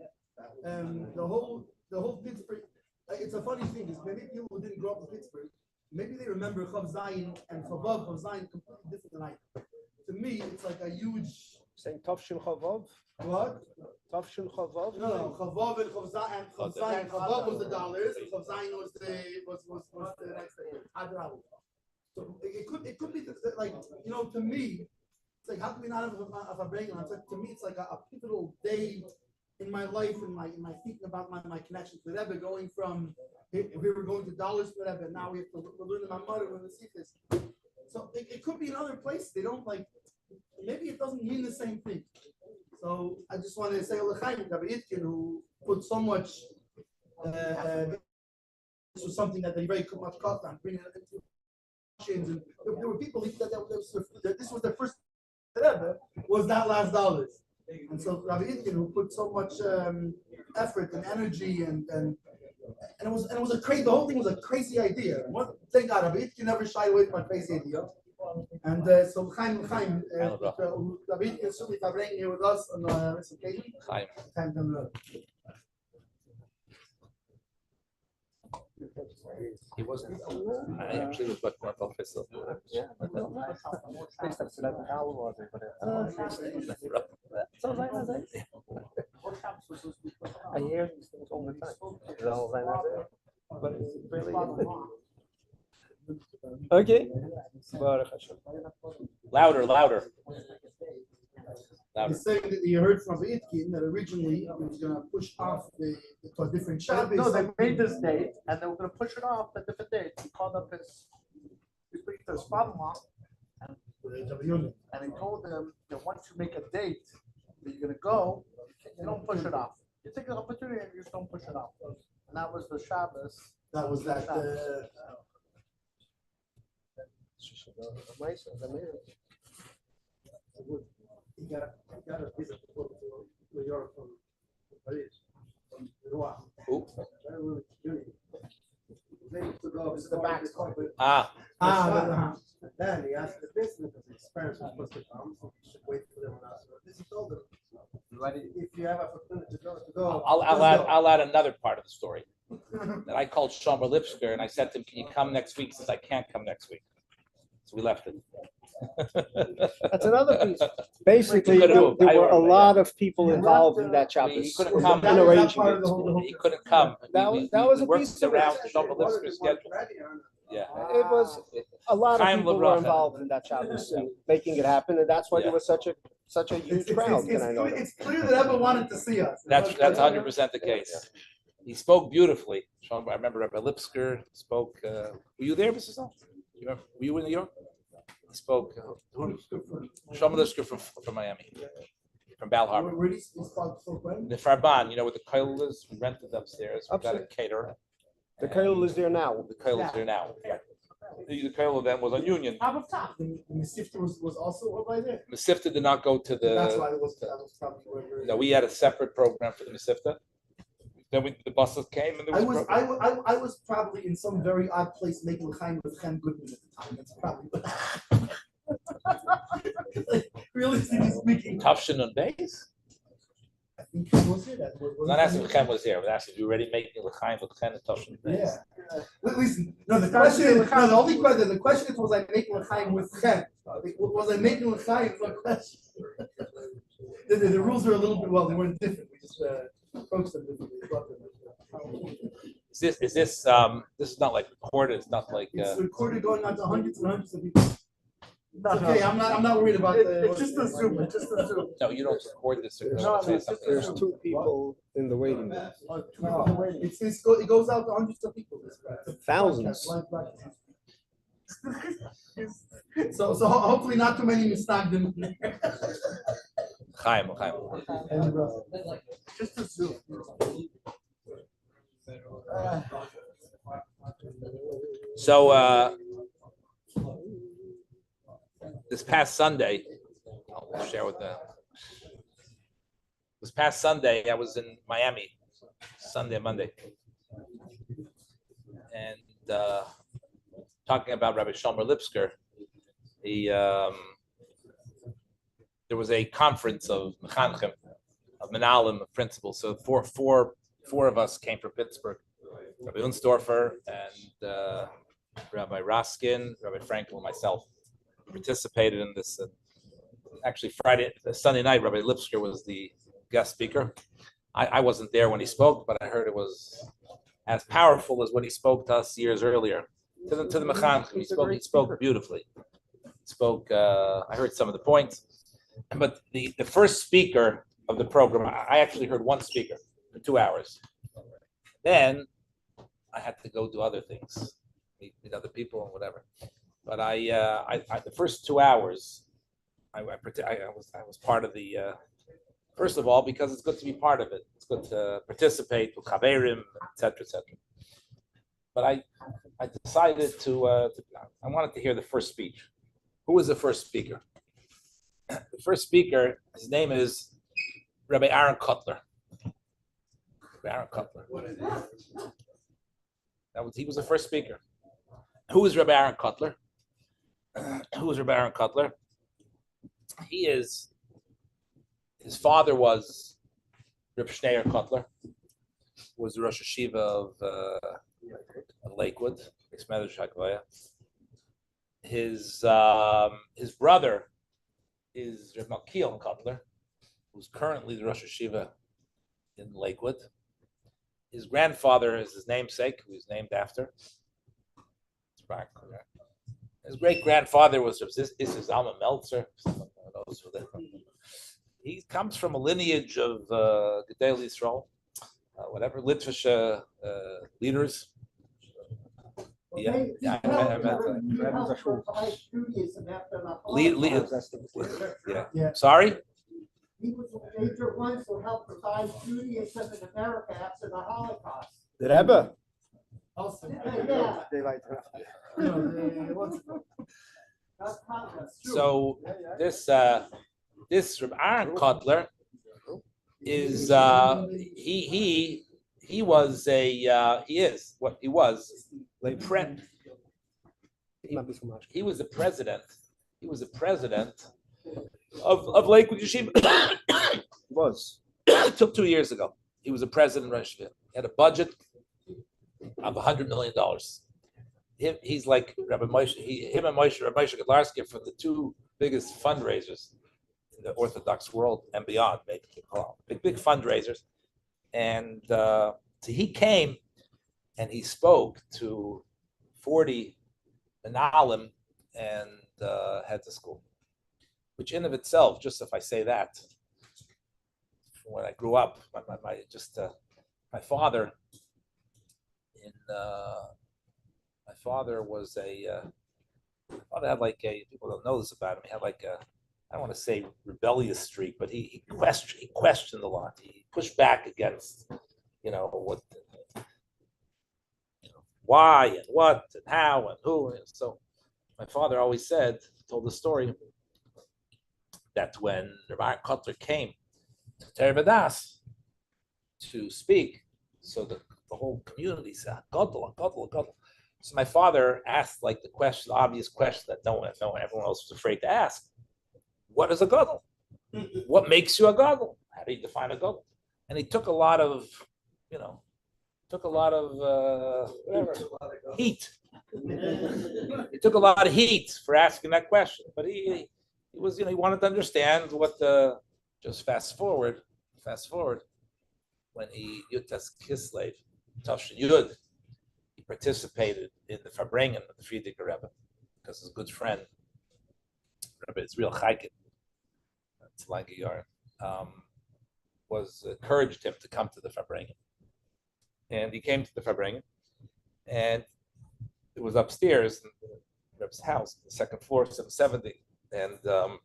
The whole Pittsburgh. It's a funny thing is maybe people who didn't grow up in Pittsburgh, maybe they remember Chav Zayin and Chavav Zayin completely different than I do. To me, it's like a huge. Saying Tavshil Chavav. What? Tavshil Chavav. No, Chavav and Chav Zayin. Chavav was the dollars, and Chav Zayin was the next thing. Adar. So it could be like to me. It's like how can we not have a Farbrengen? It's like to me, it's like a pivotal day in my life, in my thinking about my connection to the Rebbe, going from if we were going to dollars for the Rebbe, now we have to learn the Mamad and the Sifis. So it could be in other places. They don't like. Maybe it doesn't mean the same thing. So I just wanted to say L'chaim Rabbi Yossi, who put so much. This was something that they very much cost on bringing it into. And there were people that this was their first. Was that last dollars, and so Rabbi Yossi, who put so much effort and energy and it was a crazy. The whole thing was a crazy idea. Thank God, Rabbi Yossi never shied away from a crazy idea, and so Chaim, Rabbi Yossi is certainly Farbrengen here with us on this occasion. Chaim. He wasn't. I actually was much more official. I hear these things all the time. But it's really okay. Louder. He's saying that you heard from Itkin that originally he was going to push off to a different Shabbos. No, they made this date and they were going to push it off a different date. He called up his father-in-law and he told him that once you make a date that you're going to go, you don't push it off. You take an opportunity and you just don't push it off. And that was the Shabbos. That was that. He got a visit to New York from Paris, from Rouen. Who? This is the back. Then he asked the business because his parents were supposed to come, so he should wait for them. This he told them, if you have opportunity to go. I'll add another part of the story. That I called Chabad-Lubavitch and I said to him, "Can you come next week?" He says, "I can't come next week." So we left it. That's another piece. Basically, there were a lot of people involved in that Shabbos. He couldn't come. In arranging it. He couldn't come. That was a worked piece of around it. Chabad-Lubavitch's schedule. Yeah. It was a lot of people were L'bracha. involved in that Shabbos and making it happen, and that's why there was such a huge crowd. It's clear that everyone wanted to see us. That's 100% the case. He spoke beautifully. I remember Rabbi Lipsker spoke. Were you there, Mrs. Sal? Were you in New York? He spoke. Lipsker from Miami, from Bal Harbor. Where did he spoke when? The Farbrengen, where the koil is. We rented upstairs. We got a caterer. The koil is there now. The koil is there now. The koil then was on Union. The Mesifta was also over there. Mesifta did not go to the. That's why that was probably where. No, we had a separate program for the Mesifta. Then the buses came and there was. I was probably in some very odd place making l'chaim with Chen Goodman at the time. That's probably. realistically speaking. Tafshin on base? I think Chen was here. I'm not asking if Chen was here, but asking if you already making l'chaim with Chen and Tafshin on base. Yeah. Listen, no, the only question, the question is, was I making l'chaim with Chen? Was I making l'chaim? No question. The rules are a little bit, well, they weren't different. We just approached them differently. Is this this is not like recorded, it's not like It's recorded going on to hundreds and hundreds of people. It's okay, I'm not worried about the. It's just a Zoom. It's just a Zoom. no, you don't record this. There's two people in the waiting room. It goes out to hundreds of people. Thousands. So hopefully not too many misnagdim. Chaim. Just a Zoom. So this past Sunday, I'll share with them. This past Sunday, I was in Miami, Sunday and Monday, and talking about Rabbi Shomer Lipsker. There was a conference of mechanchim, of menalim, of principals. So four of us came from Pittsburgh. Rabbi Unsdorfer and Rabbi Raskin, Rabbi Frankel, and myself participated in this. Actually, Sunday night, Rabbi Lipsker was the guest speaker. I wasn't there when he spoke, but I heard it was as powerful as when he spoke to us years earlier. To the mechanchim, he spoke beautifully. I heard some of the points, but the first speaker of the program, I actually heard one speaker for 2 hours. Then I had to go do other things, meet other people and whatever. But the first 2 hours, I was part of the. First of all, because it's good to be part of it. It's good to participate with chaverim, etc., etc. But I decided I wanted to hear the first speech. Who was the first speaker? The first speaker, his name is Rabbi Aaron Kotler. Aaron Kotler. He was the first speaker. Who is Rabbi Aaron Kotler? His father was Reb Schneier Kotler, who was the Rosh Hashiva of Lakewood. His brother is Reb Malkiel Kotler, who's currently the Rosh Hashiva in Lakewood. His grandfather is his namesake, who he's named after. His great grandfather was Isis Alma Meltzer. He comes from a lineage of Gedei Yisrael, whatever Litvish leaders. Yeah, I met yeah. Sorry. He was the major ones who helped revive Judaism in America after the Holocaust. The Rebbe. So this Reb Aaron Kotler is he was the president. He was the president of Lakewood Yeshiva. He was. It took 2 years ago. He was a president of Rosh Hashiva. He had a budget of $100 million. He's like Rabbi Moshe. Him and Rabbi Moshe Gadlarsky are from the two biggest fundraisers in the Orthodox world and beyond. Big fundraisers. And so he came and he spoke to 40 Menalim and heads of school, which in of itself, just if I say that, when I grew up, my father had like people don't know this about him. He had like I don't want to say rebellious streak, but he questioned a lot. He pushed back against, what, why and what and how and who. And so my father always told the story that when Rabbi Kotler came to Tervadas to speak, so the whole community said, Gadol. So my father asked like the obvious question that no one, everyone else was afraid to ask. what is a gadol? What makes you a gadol? How do you define a gadol? And he took a lot of, whatever, heat. He took a lot of heat for asking that question, but he was, he wanted to understand what the. Just fast forward, when he Yutas Kislev, Tavshin Yud, he participated in the Farbrengen of the Friedrich Rebbe because his good friend, Rabbi Yisrael Chaikin, it's like a yarn, was encouraged him to come to the Farbrengen. And he came to the Farbrengen, and it was upstairs in the Rebbe's house, the second floor, 770, and the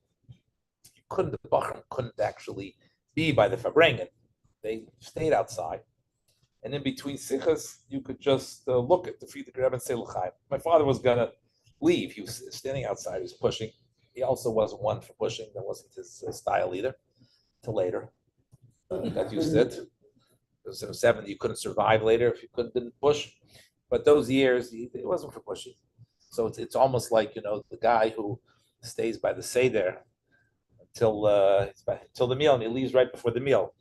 Bachram couldn't actually be by the Farbrengen. They stayed outside. And in between sichas, you could just look at the Friedrich Rebbe and say l'chaim. My father was going to leave. He was standing outside. He was pushing. He also wasn't one for pushing. That wasn't his style either. Till later. He got used to it. It was 70. You couldn't survive later if you didn't push. But those years, it wasn't for pushing. So it's almost like, the guy who stays by the Seder till the meal, and he leaves right before the meal.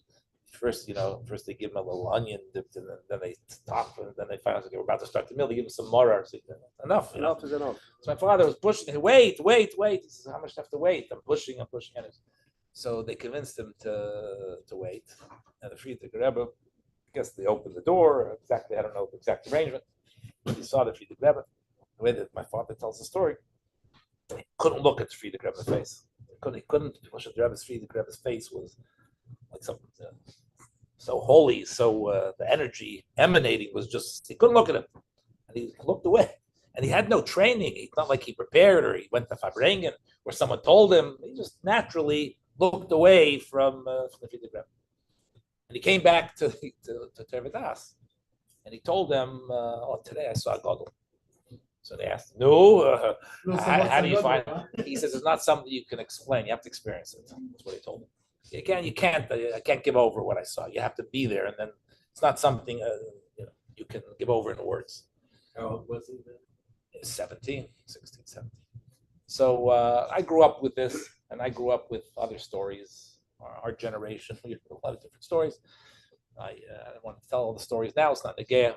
First they give him a little onion dipped, and then they stop, and then they find out we're about to start the meal. They give him some morar. So enough is enough. So my father was pushing. Wait. He says, "How much do I have to wait? I'm pushing." So they convinced him to wait. And the Friedrich Rebbe, I guess they opened the door. Exactly, I don't know the exact arrangement. But he saw the Friedrich Rebbe. The way that my father tells the story, he couldn't look at the Friedrich Rebbe's face. He couldn't. Friedrich Rebbe's face was like something so holy, so the energy emanating was just, he couldn't look at him. And he looked away. And he had no training. It's not like he prepared or he went to Farbrengen or someone told him. He just naturally looked away from the Friedrich Rebbe. And he came back to Tervadas. And he told them, today I saw Gadol. So they asked, how do you find it? He says, it's not something you can explain. You have to experience it. That's what he told him. I can't give over what I saw. You have to be there. And then it's not something you can give over in words. How old was he then? 16, 17. So I grew up with this, and I grew up with other stories. Our generation, we have a lot of different stories. I don't want to tell all the stories now. It's not Negea.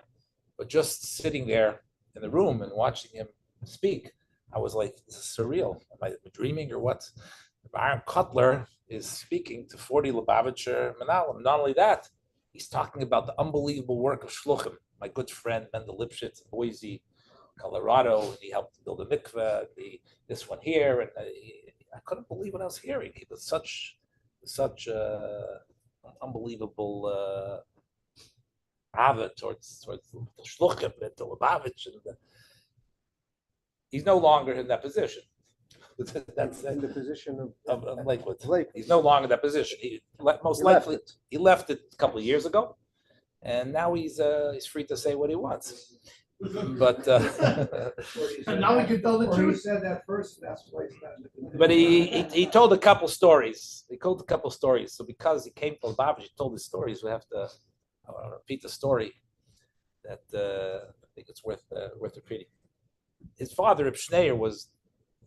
But just sitting there in the room and watching him speak, I was like, this is surreal. Am I dreaming or what? Aaron Kotler is speaking to 40 Lubavitcher Menalim. Not only that, he's talking about the unbelievable work of Shluchim. My good friend Mendel Lipschitz in Boise, Colorado, and he helped build a mikveh, this one here, and I couldn't believe what I was hearing. He was such unbelievable ava towards the Shluchim and the Lubavitch, and he's no longer in that position. That's in the position of Lakewood. He's no longer in that position. He left it a couple of years ago, and now he's free to say what he wants. But and now we can tell the truth. He said that first, that's place. But he told a couple stories. So because he came to Lubavitch, he told his stories. We have to repeat the story that I think it's worth repeating. His father, Reb Schneier, was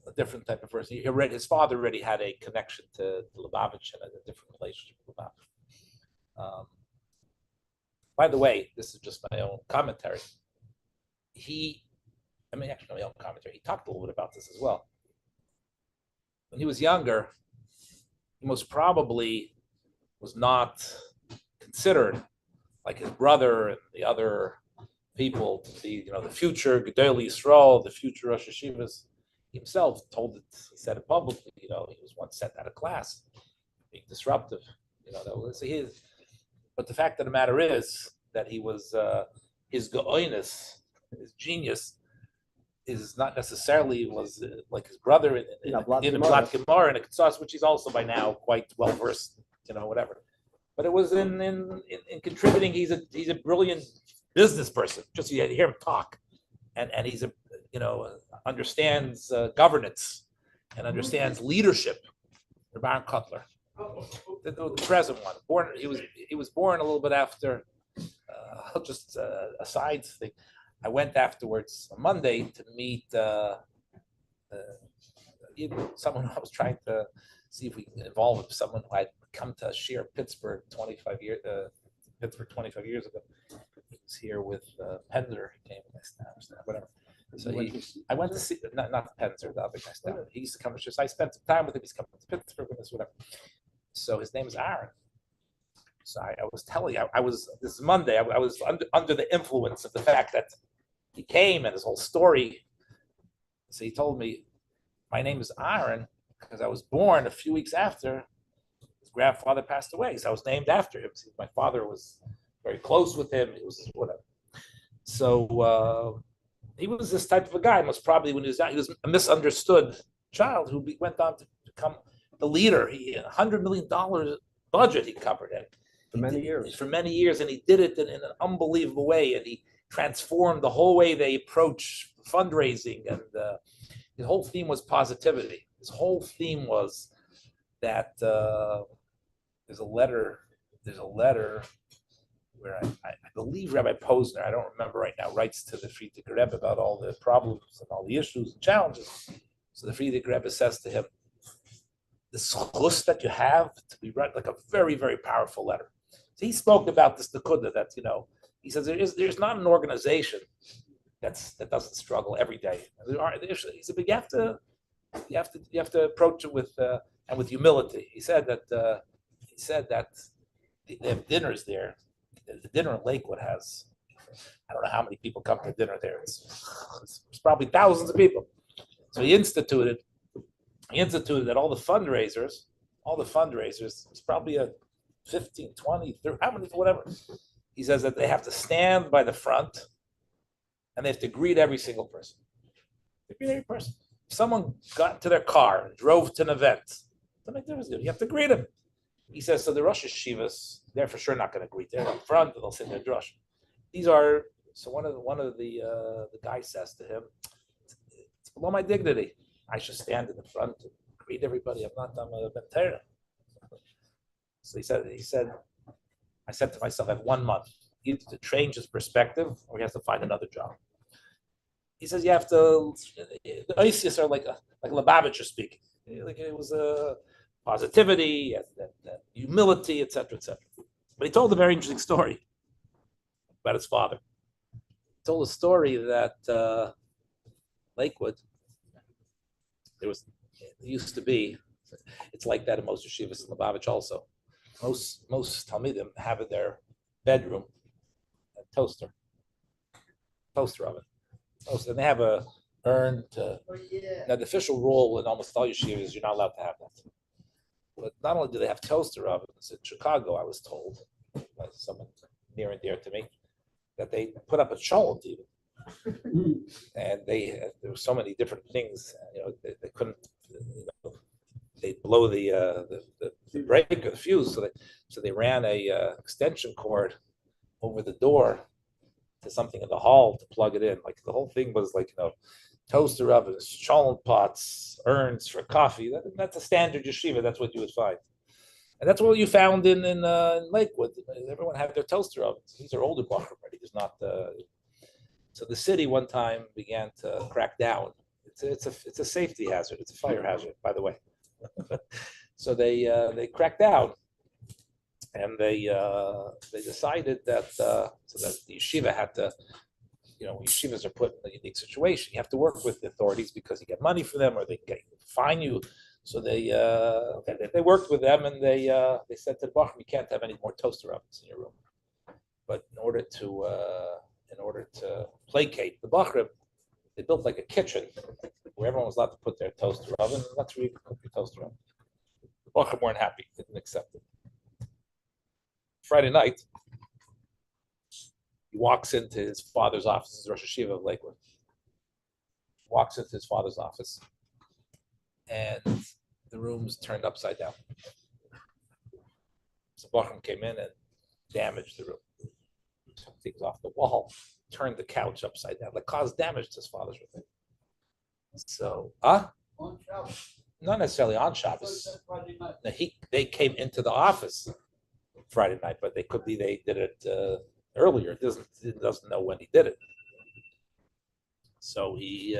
a different type of person. His father already had a connection to Lubavitch and a different relationship with Lubavitch. By the way, this is just my own commentary. He talked a little bit about this as well. When he was younger, he most probably was not considered like his brother and the other people to be, the future Gedolei Yisrael, the future Rosh Hashivas. He himself he said it publicly, he was once sent out of class, being disruptive, but the fact of the matter is that he was, his geoinus, his genius, is not necessarily like his brother in a Blat Gemara and a Ketzos, which he's also by now quite well versed, whatever. But it was in contributing. He's a brilliant business person. Just you hear him talk, and he's understands governance and understands leadership. Baron Kotler, the present one, he was born a little bit after. Just a side thing. I went afterwards on Monday to meet someone I was trying to see if we can involve someone who had come to share Pittsburgh 25 years ago. He was here with Pender. He came next time, whatever. So I went to see not Penzer, the other guy. He used to come to share. So I spent some time with him. He's coming to Pittsburgh with us, whatever. So his name is Aaron. So I was telling you, this is Monday. I was under the influence of the fact that he came and his whole story. So he told me, my name is Aaron because I was born a few weeks after his grandfather passed away. So I was named after him. See, my father was very close with him. It was whatever. So he was this type of a guy. Most probably when he was a misunderstood child who went on to become the leader. He $100 million budget he covered it. For many years, and he did it in an unbelievable way, and he transformed the whole way they approach fundraising, and his whole theme was positivity. His whole theme was that there's a letter where I believe Rabbi Posner, I don't remember right now, writes to the Frierdiker Rebbe about all the problems and all the issues and challenges. So the Frierdiker Rebbe says to him, the schus that you have to be read, like a very, very powerful letter. So he spoke about this Nakuda that, he says there's not an organization that doesn't struggle every day. He said, but you have to approach it with humility. He said that they have dinners there. The dinner in Lakewood has, I don't know how many people come to dinner there. It's probably thousands of people. So he instituted that all the fundraisers, it's probably a 15, 20, 30, how many, whatever. He says that they have to stand by the front and they have to greet every single person. If someone got into their car and drove to an event, you have to greet him. He says, so the Rosh Yeshivas, they're for sure not going to greet. They're up front and they'll sit in their drush. So one of the guys says to him, it's below my dignity. I should stand in the front and greet everybody. I'm a Bentera. So he said, I said to myself, I have 1 month either to change his perspective or he has to find another job. He says you have to, the ISIS are like Lubavitch speaking. Like it was a positivity, and humility, etc., etc. But he told a very interesting story about his father. He told a story that Lakewood, it used to be, it's like that in most yeshivas in Lubavitch also. Most Talmidim have in their bedroom a toaster oven. And they have a urn to. Now the official rule in almost all yeshivas is you're not allowed to have that. But not only do they have toaster ovens in Chicago, I was told by someone near and dear to me that they put up a cholent even, and there were so many different things. They couldn't. They blow the breaker, the fuse, so they ran a extension cord over the door to something in the hall to plug it in. Like the whole thing was like toaster ovens, cholent pots, urns for coffee. That's a standard yeshiva. That's what you would find, and that's what you found in Lakewood. Everyone had their toaster ovens. These are older bachar already. There's not. So the city one time began to crack down. It's a safety hazard. It's a fire hazard, by the way. So they cracked down, and they decided that so that the yeshiva had to, yeshivas are put in a unique situation. You have to work with the authorities because you get money for them or they fine you. So they worked with them, and they said to the bachar, you can't have any more toaster ovens in your room. But in order to placate the bachar, they built like a kitchen where everyone was allowed to put their toaster oven. That's where you could cook your toaster oven. The bachar weren't happy, didn't accept it. Friday night, he walks into his father's office. This is Rosh Yeshiva of Lakewood. Walks into his father's office, and the room's turned upside down. So bachar came in and damaged the room. Took things off the wall, turned the couch upside down, like caused damage to his father's room. So, not necessarily on Shabbos. They came into the office Friday night, but they did it earlier. It doesn't know when he did it. So he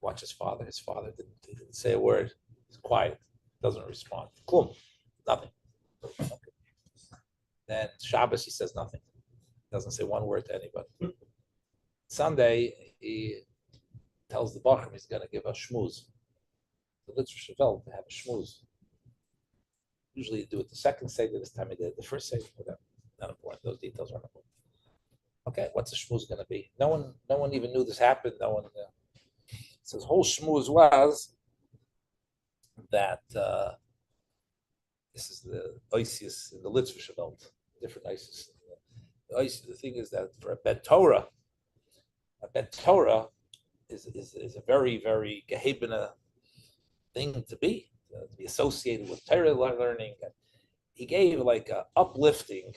Watch his father. His father didn't say a word. He's quiet. Doesn't respond. Klum. Nothing. Okay. Then Shabbos, he says nothing. Doesn't say one word to anybody. Sunday, he tells the Bachram he's going to give a shmooze. The literature Shavel to have a shmooze. Usually you do it the second Seder. This time he did it the first Seder. Whatever. Not important. Those details are not important. Okay, what's the shmooze going to be? No one even knew this happened. No one. So his whole shmooze was that this is the Oisius in the literature Welt, different Isis. The thing is that for a Ben Torah is a very, very gehabena thing to be associated with Torah learning. He gave like a uplifting,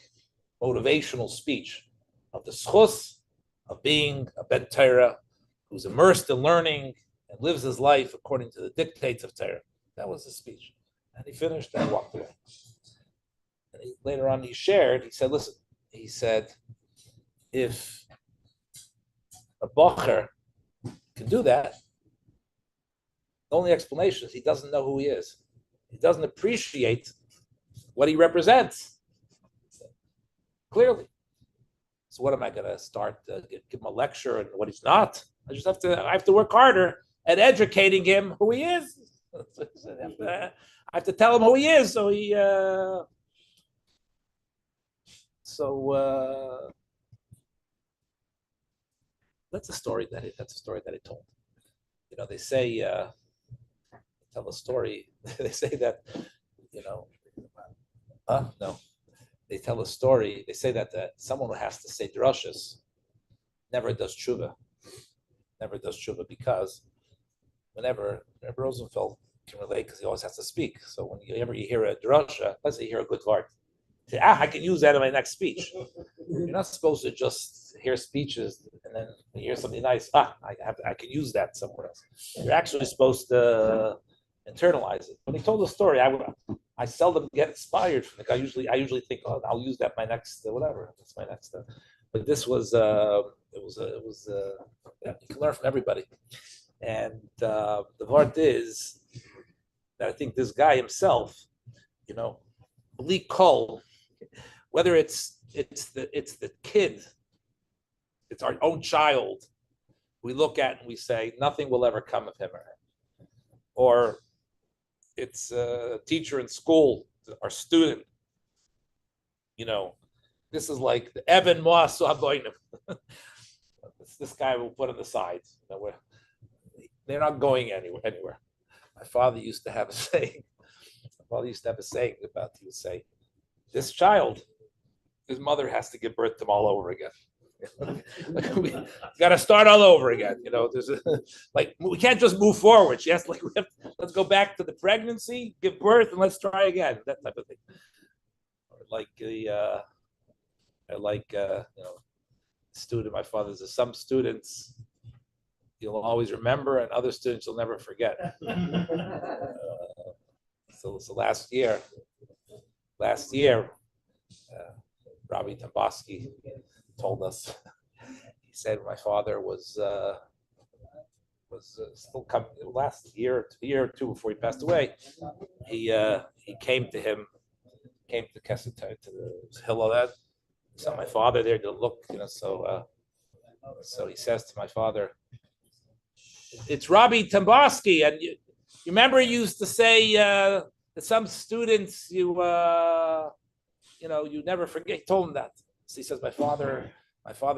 motivational speech of the schus of being a Ben Torah who's immersed in learning and lives his life according to the dictates of Torah. That was the speech. And he finished and walked away. And later on he said, listen, he said, if a Bocher can do that, the only explanation is he doesn't know who he is. He doesn't appreciate what he represents. Clearly. So what am I going to start? Give him a lecture on what he's not? I have to work harder at educating him who he is. I have to tell him who he is. So that's a story that he told. You know, they say tell a story. They say that, you know, no. They tell a story. They say that someone who has to say drushes never does tshuva. Never does tshuva because whenever Rosenfeld can relate, because he always has to speak. So whenever you hear a drasha, let's say you hear a good word, say, I can use that in my next speech. You're not supposed to just hear speeches and then when you hear something nice, I can use that somewhere else. You're actually supposed to internalize it. When he told the story, I seldom get inspired from it. I usually think, I'll use that my next whatever. That's my next. But this was you can learn from everybody. And the part is that I think this guy himself, you know, Bli Kol, whether it's the kid, it's our own child, we look at and we say nothing will ever come of him or her, or it's a teacher in school, our student, you know, this is like the Evan Moss Aboinim. This guy will put on the sides. You know, they're not going anywhere. My father used to have a saying. About he would say, this child, his mother has to give birth to him all over again. We got to start all over again. You know, like we can't just move forward. Yes, like let's go back to the pregnancy, give birth, and let's try again. That type of thing. You know, student. My father's. Some students you'll always remember, and other students you'll never forget. So last year, Rabbi Tamboski told us. He said my father was still coming. Last year or two before he passed away, he came to Kesset to the Hillel. So my father there to look, you know. So he says to my father, "It's Rabbi Tamboski," and you remember he used to say that some students you never forget. He told him that. So he says my father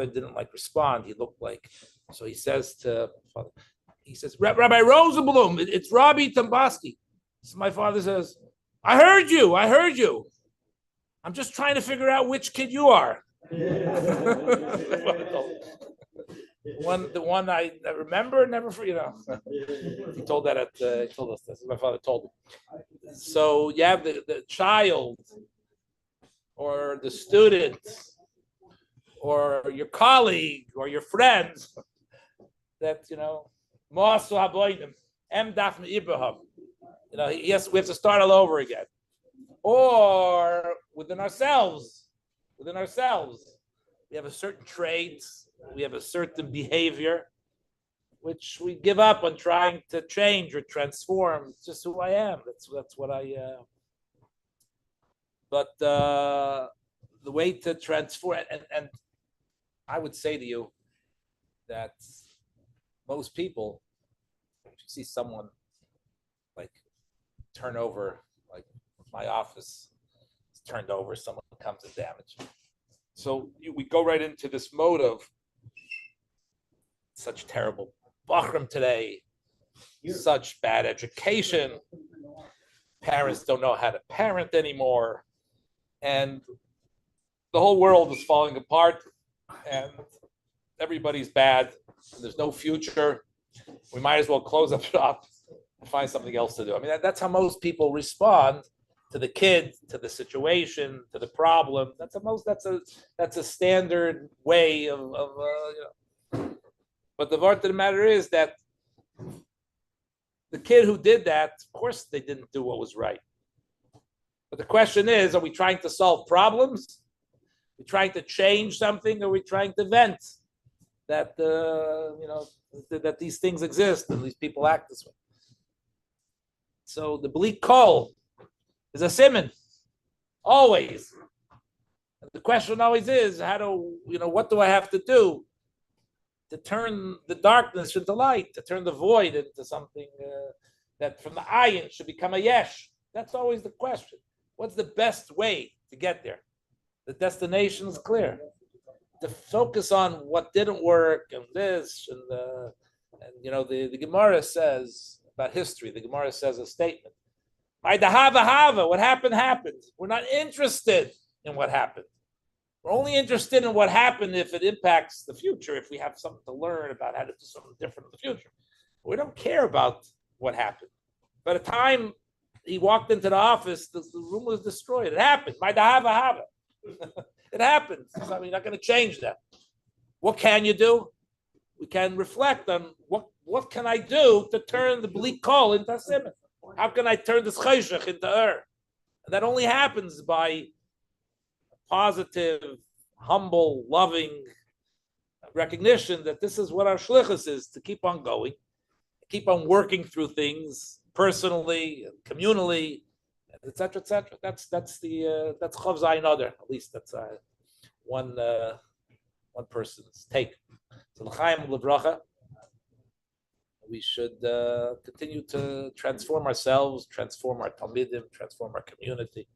didn't respond. He looked like, so he says to father, he says, Rabbi Rosenblum, it's Rabbi Tamboski. So my father says, I heard you. I'm just trying to figure out which kid you are. The one I remember, never forget. He told that he told us this. My father told him. So you have the child, or the student, or your colleague, or your friends that Mosu Haboinim, M Dafne Ibrahim. Yes, we have to start all over again. Or within ourselves, we have a certain trait, we have a certain behavior which we give up on trying to change or transform. It's just who I am. That's what I. But the way to transform, and I would say to you that most people, if you see someone like turn over, like my office is turned over, someone comes and damaged. So we go right into this mode of such terrible bachram today, such bad education. Parents don't know how to parent anymore. And the whole world is falling apart and everybody's bad. And there's no future. We might as well close up shop and find something else to do. I mean, that's how most people respond to the kid, to the situation, to the problem. That's a standard way of But the part of the matter is that the kid who did that, of course, they didn't do what was right. But the question is, are we trying to solve problems? Are we trying to change something? Or are we trying to vent that that these things exist and these people act this way? So the bleak coal is a simon, always. And the question always is, what do I have to do to turn the darkness into light, to turn the void into something that from the ayin should become a yesh? That's always the question. What's the best way to get there? The destination is clear. To focus on what didn't work and this and the Gemara says about history. The Gemara says a statement. What happened happened. We're not interested in what happened. We're only interested in what happened if it impacts the future, if we have something to learn about how to do something different in the future. We don't care about what happened. By the time he walked into the office, the room was destroyed. It happened. It happened. So we're not going to change that. What can you do? We can reflect on what can I do to turn the bleak coal into simon? How can I turn this chayshach into ur? And that only happens by positive, humble, loving recognition that this is what our shlichus is, to keep on going, keep on working through things personally, communally, etc., etc. That's Chav Zayin Adar. At least that's one person's take. So l'chaim l'bracha. We should continue to transform ourselves, transform our talmidim, transform our community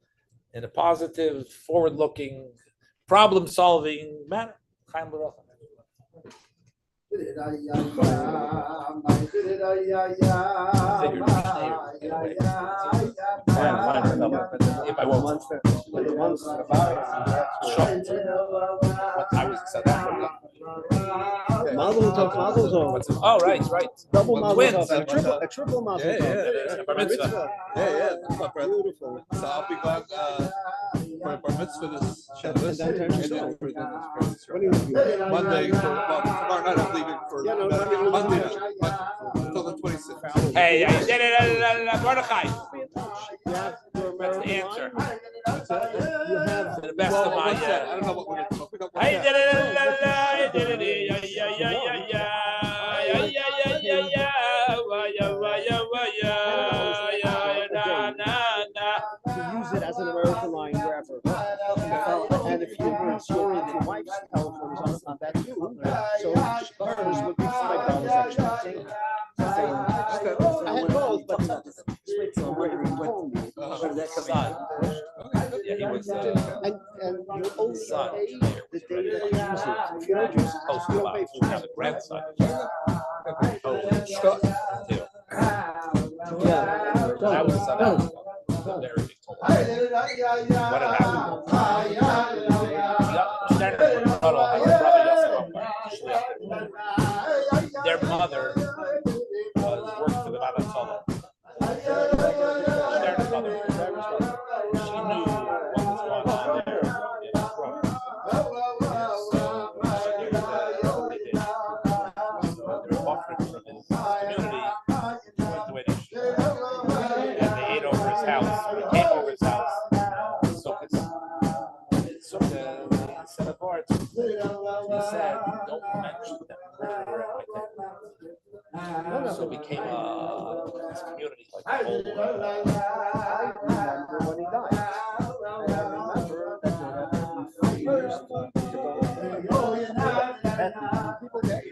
in a positive, forward-looking, problem-solving manner. L'chaim l'bracha. Oh, right. Double mazel Twins. tov. A triple mazel tov. Bar mitzvah. Beautiful. So I'll be going for a bar mitzvah this Shabbos. Monday, tomorrow night I'm leaving for Monday until the 26th. Hey, Mordechai. That's the answer. To the best of my. I don't know what we're going to talk about. Use it as an American line grabber. And if you were storing your wife's telephone on that too, so hers would be $5 extra. I had both, but Yeah, he was and you only pay the day that you use it. If you don't use it, post you don't about pay for it. the grandson. I was a very big toll. What had happened? Their mother was working for the Rabbi Yossi. Their mother, she knew what was going on there in the program. She knew what they did. So they were offered from his community. He went to wait and they ate over his house. When he came over his house, the set apart. He said, "Don't mention that murderer at my table." So it became this community like the whole. I remember when he died. And I remember that the Rebbe used to go and people there.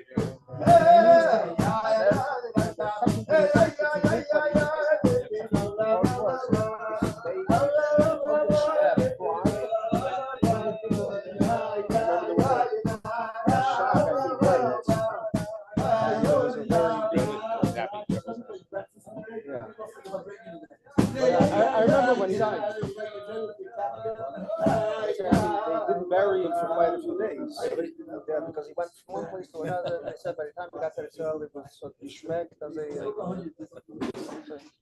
I remember when he died. They didn't bury him for quite a few days because he went from one place to another. They said by the time he got to Israel, it was so geschmeckt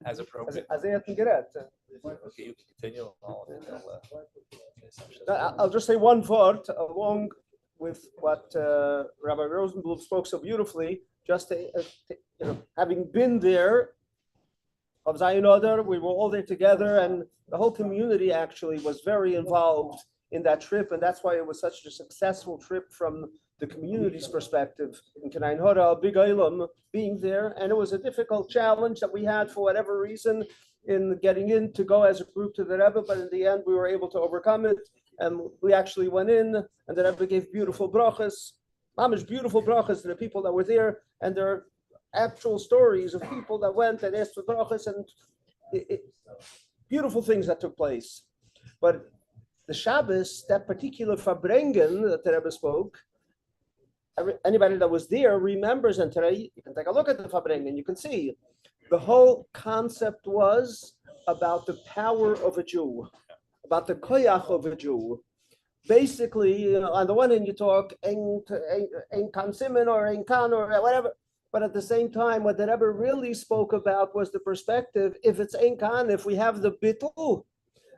As appropriate. as they had to get at. Okay, you can continue. I'll just say one thought along with what Rabbi Rosenblum spoke so beautifully. Just to, having been there, of Zion Adar, we were all there together, and the whole community actually was very involved in that trip, and that's why it was such a successful trip from the community's perspective. In Kanayin Hora, Big Olam, being there, and it was a difficult challenge that we had for whatever reason in getting in to go as a group to the Rebbe, but in the end we were able to overcome it, and we actually went in, and the Rebbe gave beautiful brachas, mamish beautiful brachas to the people that were there, and their actual stories of people that went and asked for brachas and beautiful things that took place. But the Shabbos, that particular Farbrengen that the Rebbe spoke, anybody that was there remembers, and today you can take a look at the Farbrengen, you can see the whole concept was about the power of a Jew, about the koyach of a Jew. Basically, on the one hand you talk ein kan simen or ein kan or whatever, but at the same time, what the Rebbe really spoke about was the perspective, if it's ein kan, if we have the bittul,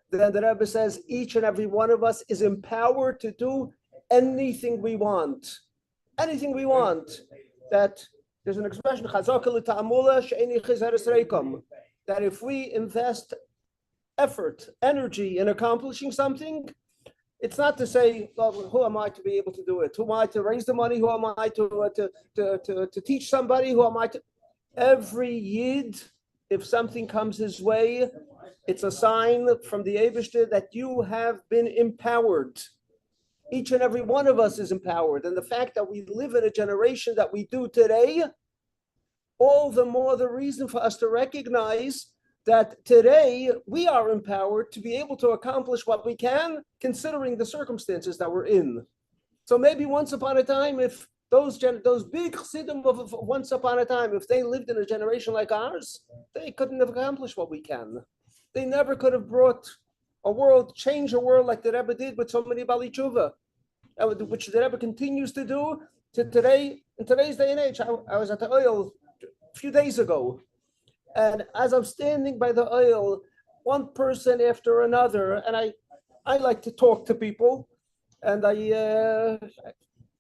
then the Rebbe says each and every one of us is empowered to do anything we want. Anything we want. That there's an expression, that if we invest effort, energy in accomplishing something, it's not to say, well, who am I to be able to do it? Who am I to raise the money? Who am I to teach somebody? Who am I to? Every Yid, if something comes his way, it's a sign from the Eibishter that you have been empowered. Each and every one of us is empowered. And the fact that we live in a generation that we do today, all the more the reason for us to recognize that today we are empowered to be able to accomplish what we can, considering the circumstances that we're in. So maybe once upon a time, if those big chassidim of once upon a time, if they lived in a generation like ours, they couldn't have accomplished what we can. They never could have brought changed a world like the Rebbe did with so many Bali Tshuva, which the Rebbe continues to do to today, in today's day and age. I was at the oil a few days ago, and as I'm standing by the oil, one person after another, and I like to talk to people, and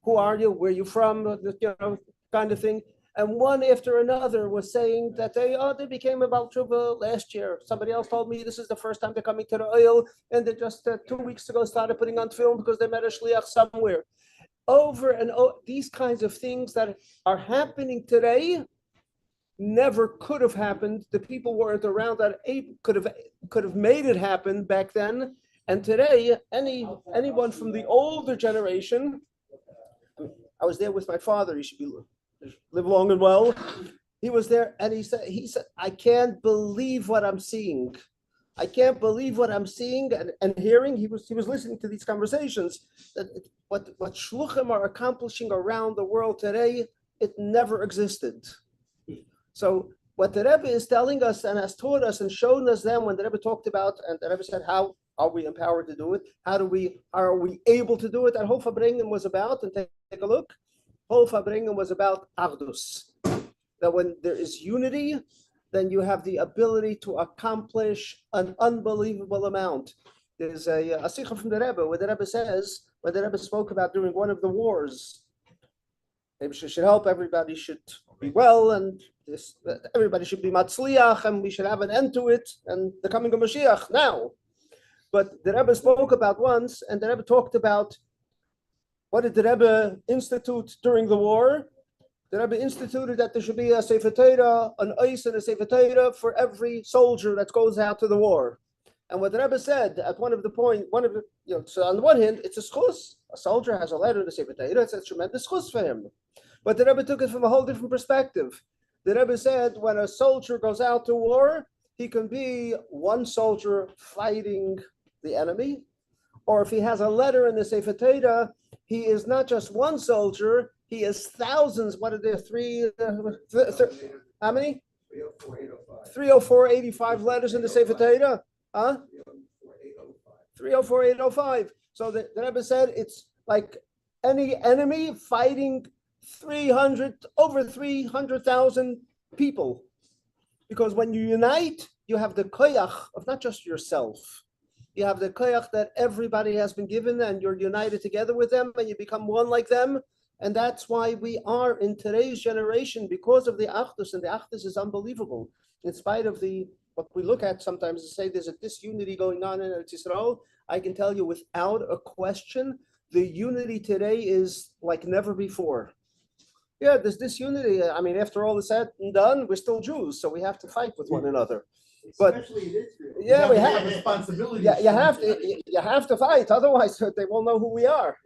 who are you, where are you from, kind of thing. And one after another was saying that they became a Baal Tshuva last year. Somebody else told me this is the first time they're coming to the oil, and they just 2 weeks ago started putting on film because they met a shliach somewhere. Over and over, these kinds of things that are happening today never could have happened. The people weren't around that could have made it happen back then. And today, anyone from the older generation, I was there with my father. He should live long and well. He was there, and he said, I can't believe what I'm seeing. I can't believe what I'm seeing and hearing. He was listening to these conversations. That what shluchim are accomplishing around the world today, it never existed. So what the Rebbe is telling us and has taught us and shown us then, when the Rebbe talked about, and the Rebbe said, how are we empowered to do it? How are we able to do it? That whole Farbrengen was about, and take a look, whole Farbrengen was about Achdus. That when there is unity, then you have the ability to accomplish an unbelievable amount. There's a sikha from the Rebbe, where the Rebbe says, when the Rebbe spoke about during one of the wars, maybe she should help, everybody should be well, and everybody should be matzliach, and we should have an end to it, and the coming of Mashiach now. But the Rebbe spoke about once, and the Rebbe talked about what did the Rebbe institute during the war. the Rebbe instituted that there should be a Sefer Torah, an ice and a Sefer Torah for every soldier that goes out to the war. And what the Rebbe said at so on the one hand, it's a schus. A soldier has a letter in the Sefer Torah, it's a tremendous schus for him. But the Rebbe took it from a whole different perspective. The Rebbe said when a soldier goes out to war, he can be one soldier fighting the enemy, or if he has a letter in the Sefer Torah, he is not just one soldier, he is thousands. What are there? How many? 304,805 letters in the Sefer Torah. Huh? 304,805. So the Rebbe said it's like any enemy fighting over 300,000 people. Because when you unite, you have the koyach of not just yourself. You have the koyach that everybody has been given, and you're united together with them, and you become one like them. And that's why we are in today's generation, because of the achdus, and the achdus is unbelievable. In spite of what we look at sometimes and say there's a disunity going on in Eretz Yisrael, I can tell you without a question, the unity today is like never before. Yeah, there's disunity. I mean, after all is said and done, we're still Jews, so we have to fight with one another. But Especially in Israel. yeah, we have responsibility. Yeah, you have to fight, otherwise they won't know who we are.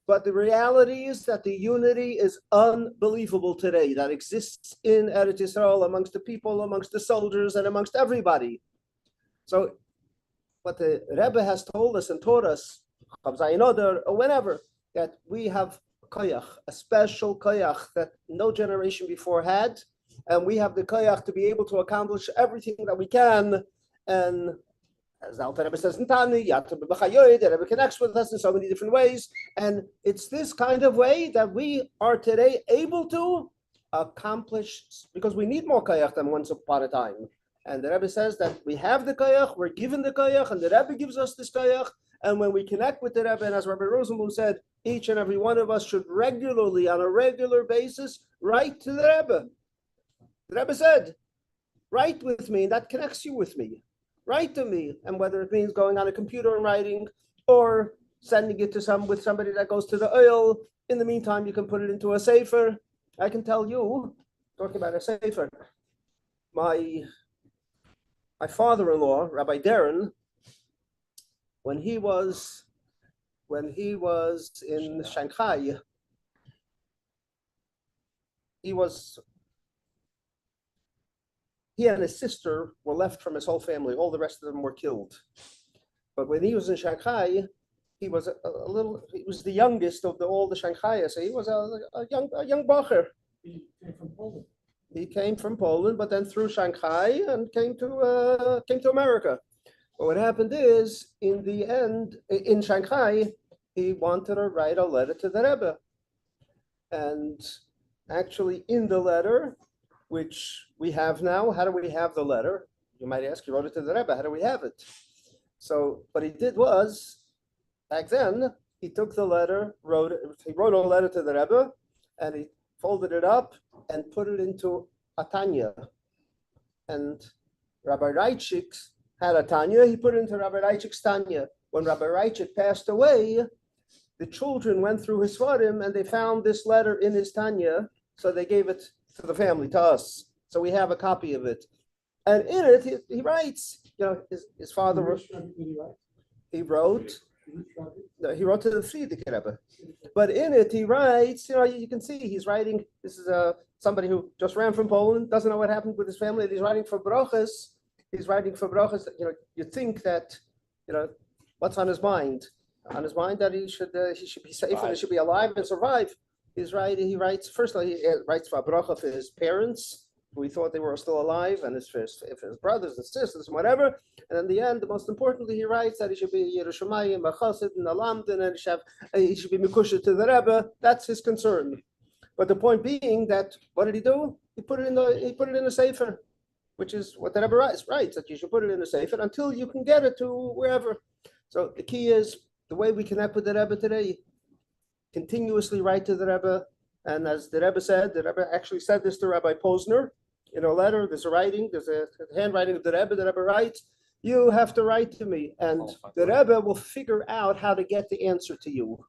But the reality is that the unity is unbelievable today that exists in Eretz Yisrael amongst the people, amongst the soldiers, and amongst everybody. So what the Rebbe has told us and taught us, Adar, or whenever, that we have koyach, a special koyach that no generation before had, and we have the koyach to be able to accomplish everything that we can. And as the Alter Rebbe says in Tani, the Rebbe connects with us in so many different ways, and it's this kind of way that we are today able to accomplish, because we need more koyach than once upon a time. And the Rebbe says that we have the koyach, we're given the koyach, and the Rebbe gives us this koyach. And when we connect with the Rebbe, and as Rabbi Rosenblum said, each and every one of us should regularly, on a regular basis, write to the Rebbe. The Rebbe said, write with me, and that connects you with me. Write to me, and whether it means going on a computer and writing, or sending it to somebody that goes to the oil. In the meantime, you can put it into a sefer. I can tell you, talking about a sefer, my father-in-law, Rabbi Darren, when he was in Shanghai, he and his sister were left from his whole family. All the rest of them were killed. But when he was in Shanghai, he was he was the youngest of all the Shanghai. So he was a young bacher. He came from Poland. He came from Poland, but then through Shanghai and came to America. But what happened is, in the end, in Shanghai, he wanted to write a letter to the Rebbe. And actually in the letter, which we have now, how do we have the letter? You might ask, he wrote it to the Rebbe, how do we have it? So what he did was, back then, he took the letter, he wrote a letter to the Rebbe, and he folded it up and put it into a Tanya. And Rabbi Reichik had a Tanya, he put it into Rabbi Reichik's Tanya. When Rabbi Reichik passed away, the children went through his Svarim and they found this letter in his Tanya, so they gave it to the family, to us. So we have a copy of it. And in it, he writes, his father, he wrote to the Frierdiker Rebbe. But in it, he writes, you can see he's writing, this is somebody who just ran from Poland, doesn't know what happened with his family, and he's writing for brachas. He's writing for brachas. You think that, what's on his mind? On his mind that he should be safe and he should be alive and survive. He writes, first of all, he writes for a bracha for his parents, who he thought they were still alive, and his brothers and sisters, and whatever. And in the end, most importantly, he writes that he should be Yerushalayim, a Chassid, and a Lamdan, and he should be Mekusha to the Rebbe. That's his concern. But the point being that, what did he do? He put it in a sefer, which is what the Rebbe writes, that you should put it in a sefer until you can get it to wherever. So the key is, the way we connect with the Rebbe today, continuously write to the Rebbe. And as the Rebbe said, the Rebbe actually said this to Rabbi Posner in a letter. There's a handwriting of the Rebbe writes, you have to write to me. And the Rebbe will figure out how to get the answer to you.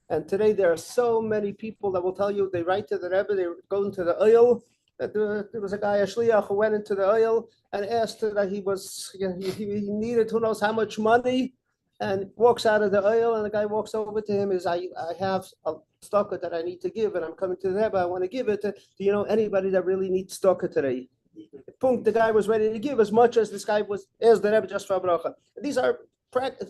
And today there are so many people that will tell you, they write to the Rebbe, they go into the oil. There was a guy, a shliach, who went into the oil and asked that he needed who knows how much money, and walks out of the oil, and the guy walks over to him, I have a tzedakah that I need to give, and I'm coming to the Rebbe, I want to give it. Do you know anybody that really needs tzedakah today? The guy was ready to give as much as this guy was, as the Rebbe just for bracha. These are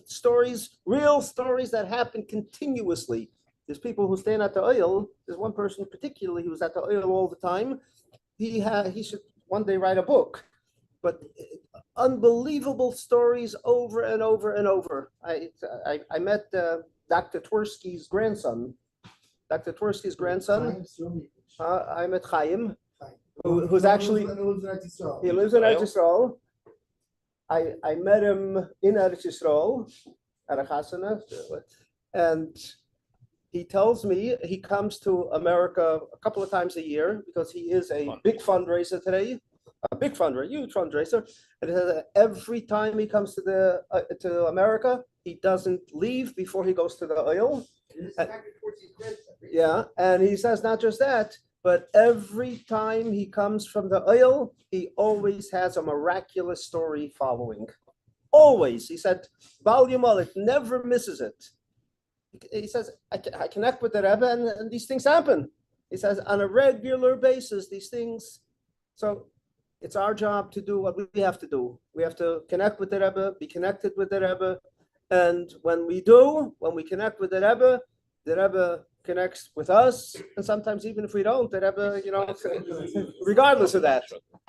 stories, real stories that happen continuously. There's people who stand at the oil. There's one person particularly who was at the oil all the time. He should one day write a book. But unbelievable stories over and over and over. I met Dr. Twersky's grandson. Dr. Twersky's grandson. I met Chaim, who's actually, he lives in Eretz Yisrael. I met him in Eretz Yisrael at a chasana, and he tells me he comes to America a couple of times a year because he is a big fundraiser today, a big fundraiser, huge fundraiser. And every time he comes to America, he doesn't leave before he goes to the oil. Yeah, and he says not just that, but every time he comes from the oil, he always has a miraculous story following. Always. He said, it never misses it. He says, I connect with the Rebbe and these things happen. He says, on a regular basis, these things. So it's our job to do what we have to do. We have to connect with the Rebbe, be connected with the Rebbe. And when we connect with the Rebbe connects with us, and sometimes even if we don't, the Rebbe, regardless of that.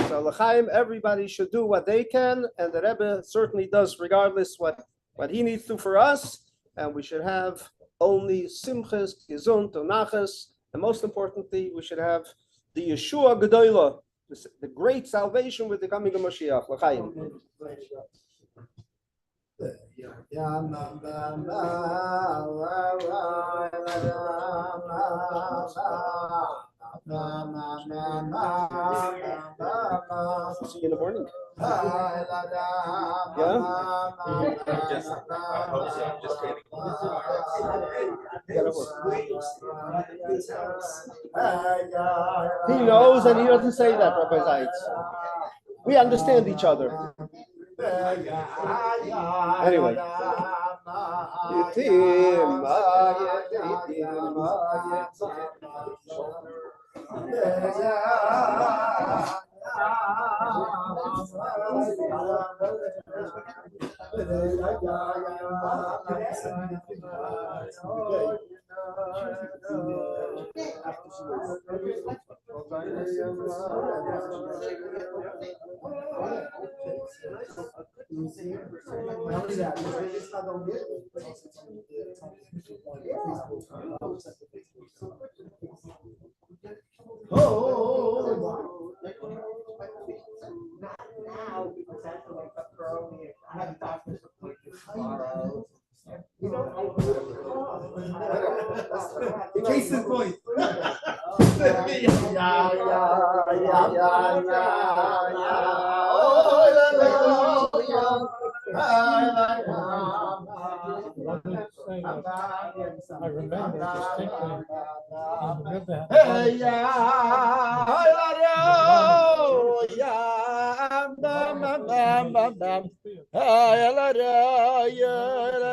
So l'chaim, everybody should do what they can, and the Rebbe certainly does, regardless what he needs to for us. And we should have only simchas, gesund, onachas, and most importantly, we should have the Yeshua Gedolah, the great salvation with the coming of Mashiach. L'chaim. See you in the morning. Yeah? He knows and he doesn't say that, Rabbi Zeitz. We understand each other. Anyway. Now, because I have to wake up early. I have doctor's appointment tomorrow. You know, Case in point. I remember distinctly.